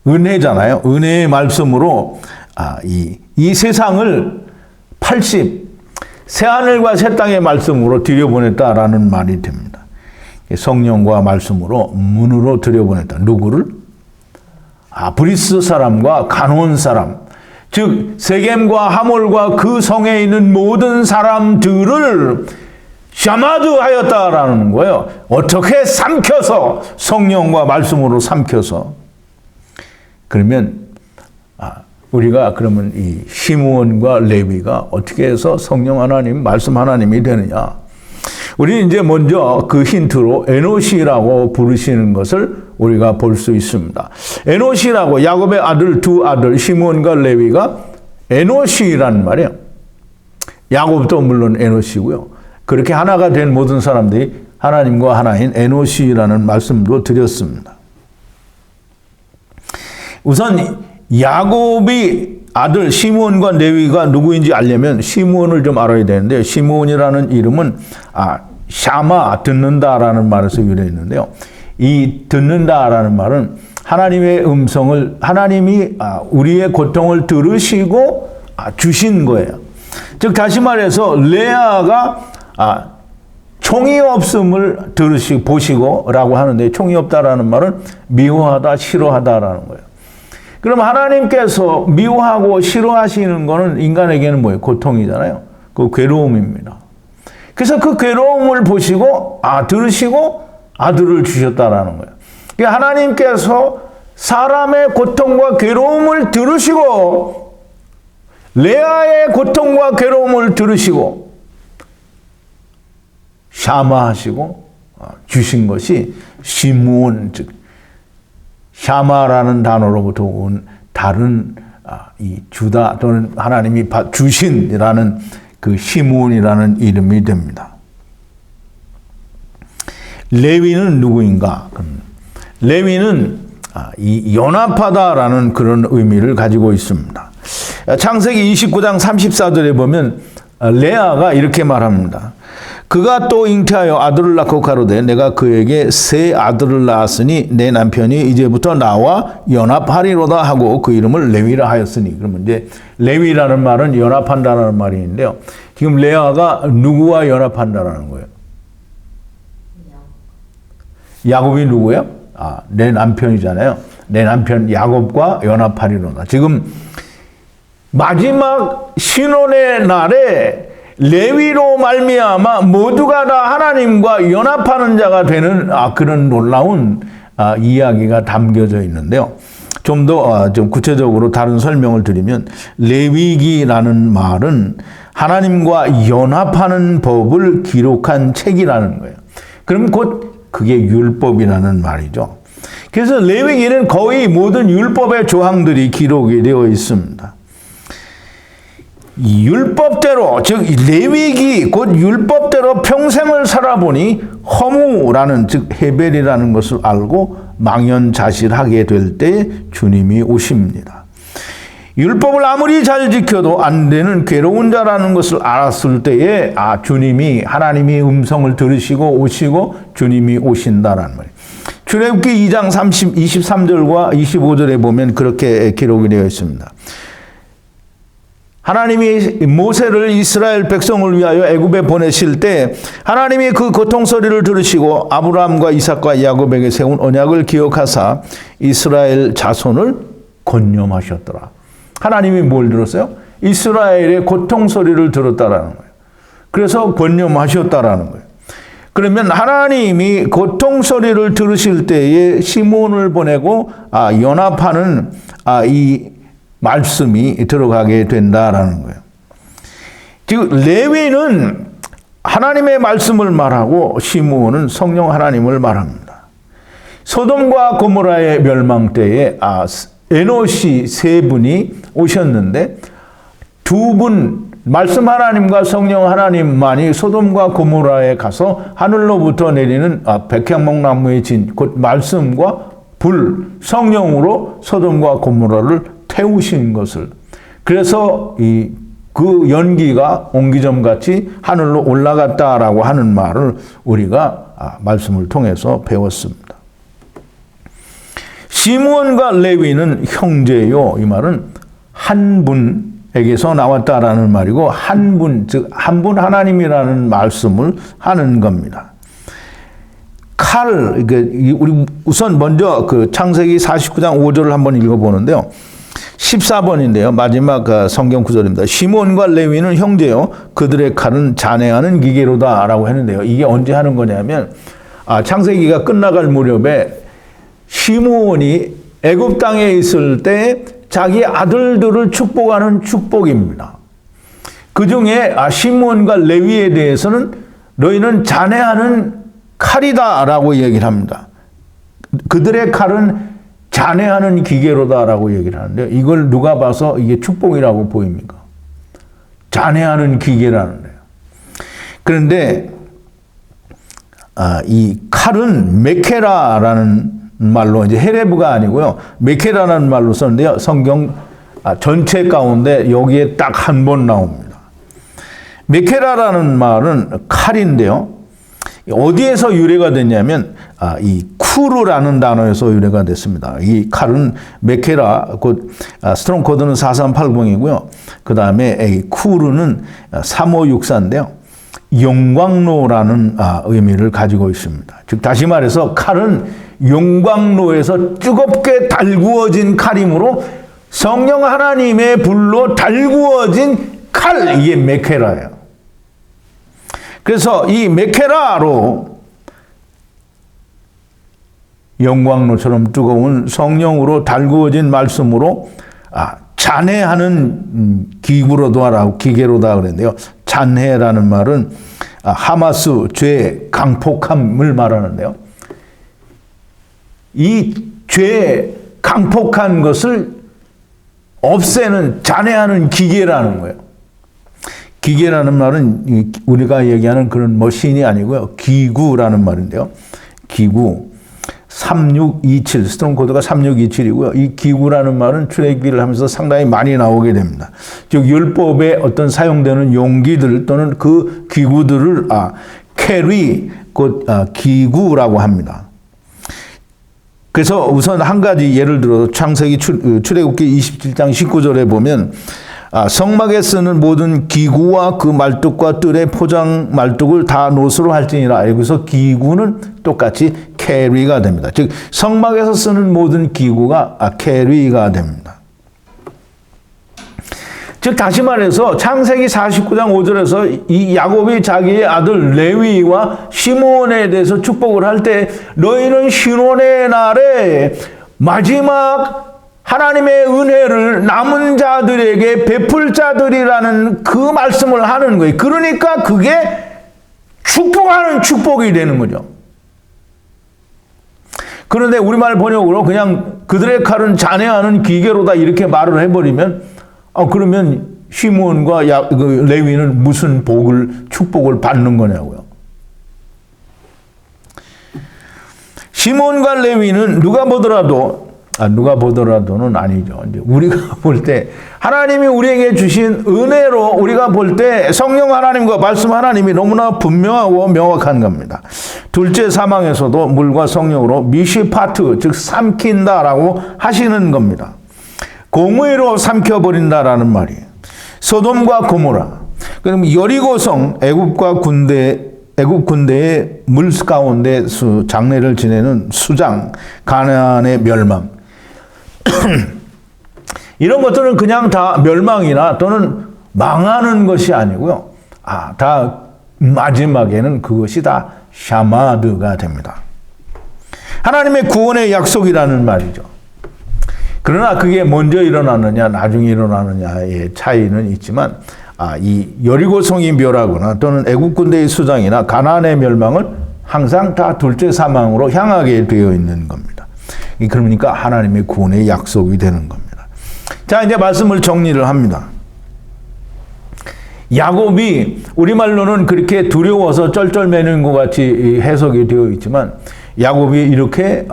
은혜잖아요. 은혜의 말씀으로 이 세상을 80, 새하늘과 새 땅의 말씀으로 들여보냈다라는 말이 됩니다. 성령과 말씀으로 문으로 들여보냈다. 누구를? 브리스 사람과 가나안 사람, 즉 세겜과 하몰과 그 성에 있는 모든 사람들을 샤마드 하였다라는 거예요. 어떻게 삼켜서, 성령과 말씀으로 삼켜서. 그러면 우리가 그러면 이 시므온과 레위가 어떻게 해서 성령 하나님, 말씀 하나님이 되느냐? 우리는 이제 먼저 그 힌트로 에노시라고 부르시는 것을 우리가 볼 수 있습니다. 에노시라고, 야곱의 아들 두 아들 시므온과 레위가 에노시라는 말이에요. 야곱도 물론 에노시고요. 그렇게 하나가 된 모든 사람들이 하나님과 하나인 에노시라는 말씀도 드렸습니다. 우선 야곱이 아들 시므온과 레위가 누구인지 알려면 시므온을 좀 알아야 되는데, 시므온이라는 이름은 샤마, 듣는다라는 말에서 유래했는데요. 이 듣는다라는 말은 하나님의 음성을, 하나님이 우리의 고통을 들으시고 주신 거예요. 즉 다시 말해서 레아가 총이 없음을 들으시고 보시고라고 하는데, 총이 없다라는 말은 미워하다, 싫어하다라는 거예요. 그럼 하나님께서 미워하고 싫어하시는 거는 인간에게는 뭐예요? 고통이잖아요. 그 괴로움입니다. 그래서 그 괴로움을 보시고 들으시고 아들을 주셨다라는 거예요. 그러니까 하나님께서 사람의 고통과 괴로움을 들으시고 레아의 고통과 괴로움을 들으시고 샤마하시고 주신 것이 시므온, 즉 샤마라는 단어로부터 온 다른 이 주다 또는 하나님이 주신이라는 그 시므온이라는 이름이 됩니다. 레위는 누구인가? 레위는 이 연합하다라는 그런 의미를 가지고 있습니다. 창세기 29장 34절에 보면 레아가 이렇게 말합니다. 그가 또 잉태하여 아들을 낳고 가로되 내가 그에게 새 아들을 낳았으니 내 남편이 이제부터 나와 연합하리로다 하고 그 이름을 레위라 하였으니. 그러면 이제 레위라는 말은 연합한다라는 말이 있는데요. 지금 레아가 누구와 연합한다라는 거예요? 야곱이 누구예요? 내 남편이잖아요. 내 남편 야곱과 연합하리로다. 지금 마지막 신혼의 날에 레위로 말미암아 모두가 다 하나님과 연합하는 자가 되는 그런 놀라운 이야기가 담겨져 있는데요. 좀 더 좀 구체적으로 다른 설명을 드리면 레위기라는 말은 하나님과 연합하는 법을 기록한 책이라는 거예요. 그럼 곧 그게 율법이라는 말이죠. 그래서 레위기는 거의 모든 율법의 조항들이 기록이 되어 있습니다. 이 율법대로, 즉 레위기 곧 율법대로 평생을 살아보니 허무라는, 즉 헤벨이라는 것을 알고 망연자실하게 될 때 주님이 오십니다. 율법을 아무리 잘 지켜도 안 되는 괴로운 자라는 것을 알았을 때에 주님이, 하나님이 음성을 들으시고 오시고 주님이 오신다라는 말이에요. 출애굽기 2장 23절과 25절에 보면 그렇게 기록이 되어 있습니다. 하나님이 모세를 이스라엘 백성을 위하여 애굽에 보내실 때 하나님이 그 고통 소리를 들으시고 아브라함과 이삭과 야곱에게 세운 언약을 기억하사 이스라엘 자손을 권념하셨더라. 하나님이 뭘 들었어요? 이스라엘의 고통 소리를 들었다라는 거예요. 그래서 권념하셨다라는 거예요. 그러면 하나님이 고통 소리를 들으실 때에 시므온을 보내고 연합하는 이 말씀이 들어가게 된다라는 거예요. 즉 레위는 하나님의 말씀을 말하고 시므온은 성령 하나님을 말합니다. 소돔과 고모라의 멸망 때에 에노시 세 분이 오셨는데 두 분, 말씀 하나님과 성령 하나님만이 소돔과 고모라에 가서 하늘로부터 내리는 백향목나무의 진, 곧 말씀과 불, 성령으로 소돔과 고모라를 태우신 것을, 그래서 그 연기가 옹기점같이 하늘로 올라갔다라고 하는 말을 우리가 말씀을 통해서 배웠습니다. 시므온과 레위는 형제요. 이 말은 한 분에게서 나왔다라는 말이고 한 분, 즉 한 분 하나님이라는 말씀을 하는 겁니다. 우리 우선 먼저 그 창세기 49장 5절을 한번 읽어보는데요. 14번인데요. 마지막 성경 구절입니다. 시므온과 레위는 형제요. 그들의 칼은 잔해하는 기계로다 라고 했는데요. 이게 언제 하는 거냐면 창세기가 끝나갈 무렵에 시므온이 애굽 땅에 있을 때 자기 아들들을 축복하는 축복입니다. 그 중에 시므온과 레위에 대해서는 너희는 잔해하는 칼이다 라고 얘기를 합니다. 그들의 칼은 잔해하는 기계로다라고 얘기를 하는데 이걸 누가 봐서 이게 축복이라고 보입니까? 잔해하는 기계라는 거예요. 그런데 이 칼은 메케라라는 말로, 이제 헤레브가 아니고요, 메케라라는 말로 썼는데요. 성경 전체 가운데 여기에 딱 한 번 나옵니다. 메케라라는 말은 칼인데요. 어디에서 유래가 됐냐면 이 쿠르라는 단어에서 유래가 됐습니다. 이 칼은 메케라, 곧 스트롱 코드는 4380이고요. 그 다음에 이 쿠르는 3564인데요. 용광로라는 의미를 가지고 있습니다. 즉 다시 말해서 칼은 용광로에서 뜨겁게 달구어진 칼이므로 성령 하나님의 불로 달구어진 칼, 이게 메케라예요. 그래서 이 메케라로 영광로처럼 뜨거운 성령으로 달구어진 말씀으로 잔해하는 기구로도 하라고 기계로다 그랬는데요. 잔해라는 말은 하마스, 죄, 강폭함을 말하는데요. 이 죄, 강폭한 것을 없애는, 잔해하는 기계라는 거예요. 기계라는 말은 우리가 얘기하는 그런 머신이 아니고요. 기구라는 말인데요. 기구 3627, 스트롱 코드가 3627이고요. 이 기구라는 말은 출애굽기를 하면서 상당히 많이 나오게 됩니다. 즉 율법에 어떤 사용되는 용기들 또는 그 기구들을 캐리, 곧 기구라고 합니다. 그래서 우선 한 가지 예를 들어 창세기 출애굽기 27장 19절에 보면 성막에 쓰는 모든 기구와 그 말뚝과 뜰의 포장 말뚝을 다 노수로 할지니라. 여기서 기구는 똑같이 캐리가 됩니다. 즉 성막에서 쓰는 모든 기구가 캐리가 됩니다. 즉 다시 말해서 창세기 49장 5절에서 이 야곱이 자기의 아들 레위와 시몬에 대해서 축복을 할 때 너희는 신혼의 날에 마지막 하나님의 은혜를 남은 자들에게 베풀 자들이라는 그 말씀을 하는 거예요. 그러니까 그게 축복하는 축복이 되는 거죠. 그런데 우리말 번역으로 그냥 그들의 칼은 잔해하는 기계로다 이렇게 말을 해버리면 그러면 시몬과 레위는 무슨 축복을 받는 거냐고요. 시몬과 레위는 누가 보더라도는 아니죠. 이제 우리가 볼 때 하나님이 우리에게 주신 은혜로 우리가 볼 때 성령 하나님과 말씀 하나님이 너무나 분명하고 명확한 겁니다. 둘째 사망에서도 물과 성령으로 미시파트, 즉 삼킨다라고 하시는 겁니다. 공의로 삼켜버린다라는 말이에요. 소돔과 고모라, 그럼 여리고성, 애굽 군대의 물 가운데 장례를 지내는 수장, 가나안의 멸망. 이런 것들은 그냥 다 멸망이나 또는 망하는 것이 아니고요. 다 마지막에는 그것이 다 샤마드가 됩니다. 하나님의 구원의 약속이라는 말이죠. 그러나 그게 먼저 일어나느냐 나중에 일어나느냐의 차이는 있지만 이 여리고성이 멸하거나 또는 애굽 군대의 수장이나 가나안의 멸망은 항상 다 둘째 사망으로 향하게 되어 있는 겁니다. 그러니까 하나님의 구원의 약속이 되는 겁니다. 자, 이제 말씀을 정리를 합니다. 야곱이 우리말로는 그렇게 두려워서 쩔쩔매는 것 같이 해석이 되어 있지만 야곱이 이렇게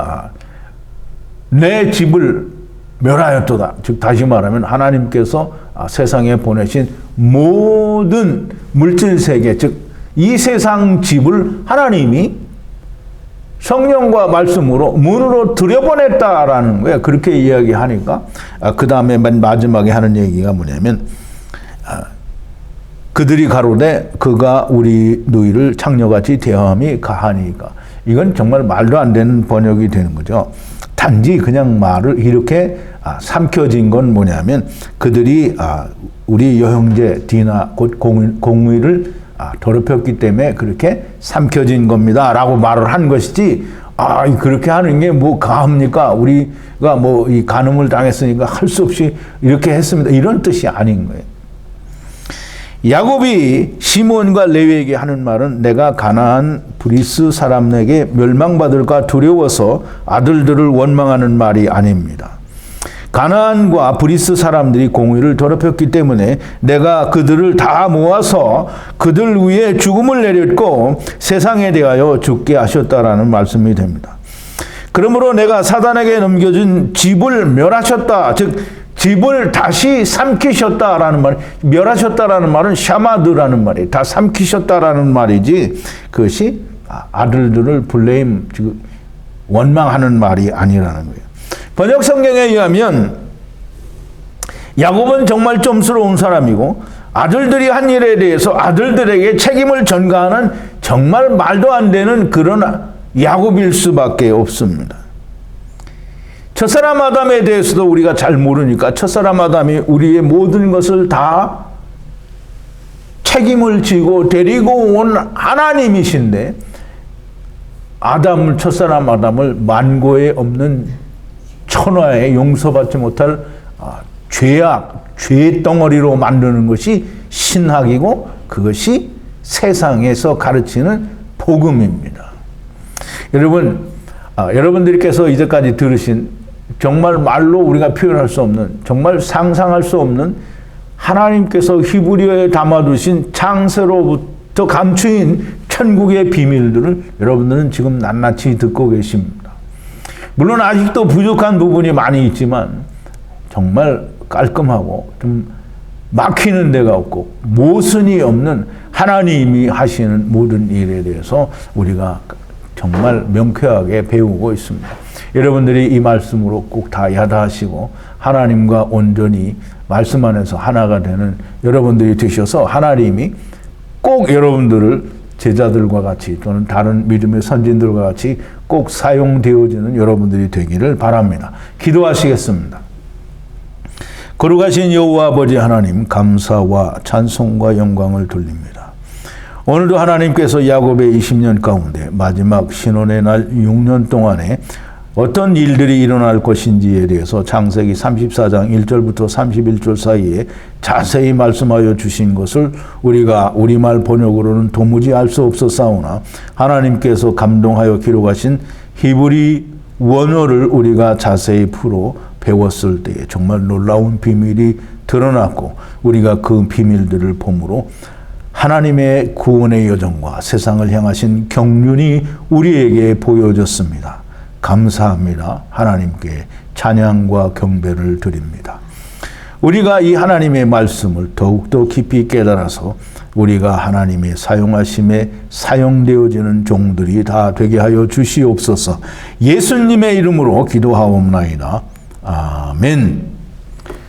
내 집을 멸하였도다. 즉 다시 말하면 하나님께서 세상에 보내신 모든 물질 세계, 즉 이 세상 집을 하나님이 성령과 말씀으로 문으로 들여보냈다라는 거예요. 그렇게 이야기하니까 그 다음에 맨 마지막에 하는 얘기가 뭐냐면 그들이 가로되 그가 우리 너희를 창녀같이 대함이 가하니까. 이건 정말 말도 안 되는 번역이 되는 거죠. 단지 그냥 말을 이렇게 삼켜진 건 뭐냐면 그들이 우리 여형제 디나 곧 공의를 더럽혔기 때문에 그렇게 삼켜진 겁니다 라고 말을 한 것이지 그렇게 하는 게 뭐 가합니까? 우리가 뭐 이 간음을 당했으니까 할 수 없이 이렇게 했습니다 이런 뜻이 아닌 거예요. 야곱이 시몬과 레위에게 하는 말은 내가 가나안 브리스 사람에게 멸망받을까 두려워서 아들들을 원망하는 말이 아닙니다. 가나안과 브리스 사람들이 공의를 더럽혔기 때문에 내가 그들을 다 모아서 그들 위에 죽음을 내렸고 세상에 대하여 죽게 하셨다라는 말씀이 됩니다. 그러므로 내가 사단에게 넘겨준 집을 멸하셨다. 즉 집을 다시 삼키셨다라는 말, 멸하셨다라는 말은 샤마드라는 말이에요. 다 삼키셨다라는 말이지 그것이 아들들을 블레임, 즉 원망하는 말이 아니라는 거예요. 번역 성경에 의하면 야곱은 정말 좀스러운 사람이고 아들들이 한 일에 대해서 아들들에게 책임을 전가하는 정말 말도 안 되는 그런 야곱일 수밖에 없습니다. 첫사람 아담에 대해서도 우리가 잘 모르니까 첫사람 아담이 우리의 모든 것을 다 책임을 지고 데리고 온 하나님이신데 첫사람 아담을 만고에 없는 천하에 용서받지 못할 죄 덩어리로 만드는 것이 신학이고 그것이 세상에서 가르치는 복음입니다. 여러분들께서 이제까지 들으신 정말 말로 우리가 표현할 수 없는, 정말 상상할 수 없는 하나님께서 히브리어에 담아두신 창세로부터 감추인 천국의 비밀들을 여러분들은 지금 낱낱이 듣고 계십니다. 물론 아직도 부족한 부분이 많이 있지만 정말 깔끔하고 좀 막히는 데가 없고 모순이 없는 하나님이 하시는 모든 일에 대해서 우리가 정말 명쾌하게 배우고 있습니다. 여러분들이 이 말씀으로 꼭 다 야다하시고 하나님과 온전히 말씀 안에서 하나가 되는 여러분들이 되셔서 하나님이 꼭 여러분들을 제자들과 같이 또는 다른 믿음의 선진들과 같이 꼭 사용되어지는 여러분들이 되기를 바랍니다. 기도하시겠습니다. 거룩하신 여호와 아버지 하나님, 감사와 찬송과 영광을 돌립니다. 오늘도 하나님께서 야곱의 20년 가운데 마지막 신혼의 날 6년 동안에 어떤 일들이 일어날 것인지에 대해서 창세기 34장 1절부터 31절 사이에 자세히 말씀하여 주신 것을 우리가 우리말 번역으로는 도무지 알 수 없었사오나 하나님께서 감동하여 기록하신 히브리 원어를 우리가 자세히 풀어 배웠을 때에 정말 놀라운 비밀이 드러났고 우리가 그 비밀들을 보므로 하나님의 구원의 여정과 세상을 향하신 경륜이 우리에게 보여졌습니다. 감사합니다. 하나님께 찬양과 경배를 드립니다. 우리가 이 하나님의 말씀을 더욱더 깊이 깨달아서 우리가 하나님의 사용하심에 사용되어지는 종들이 다 되게 하여 주시옵소서. 예수님의 이름으로 기도하옵나이다. 아멘.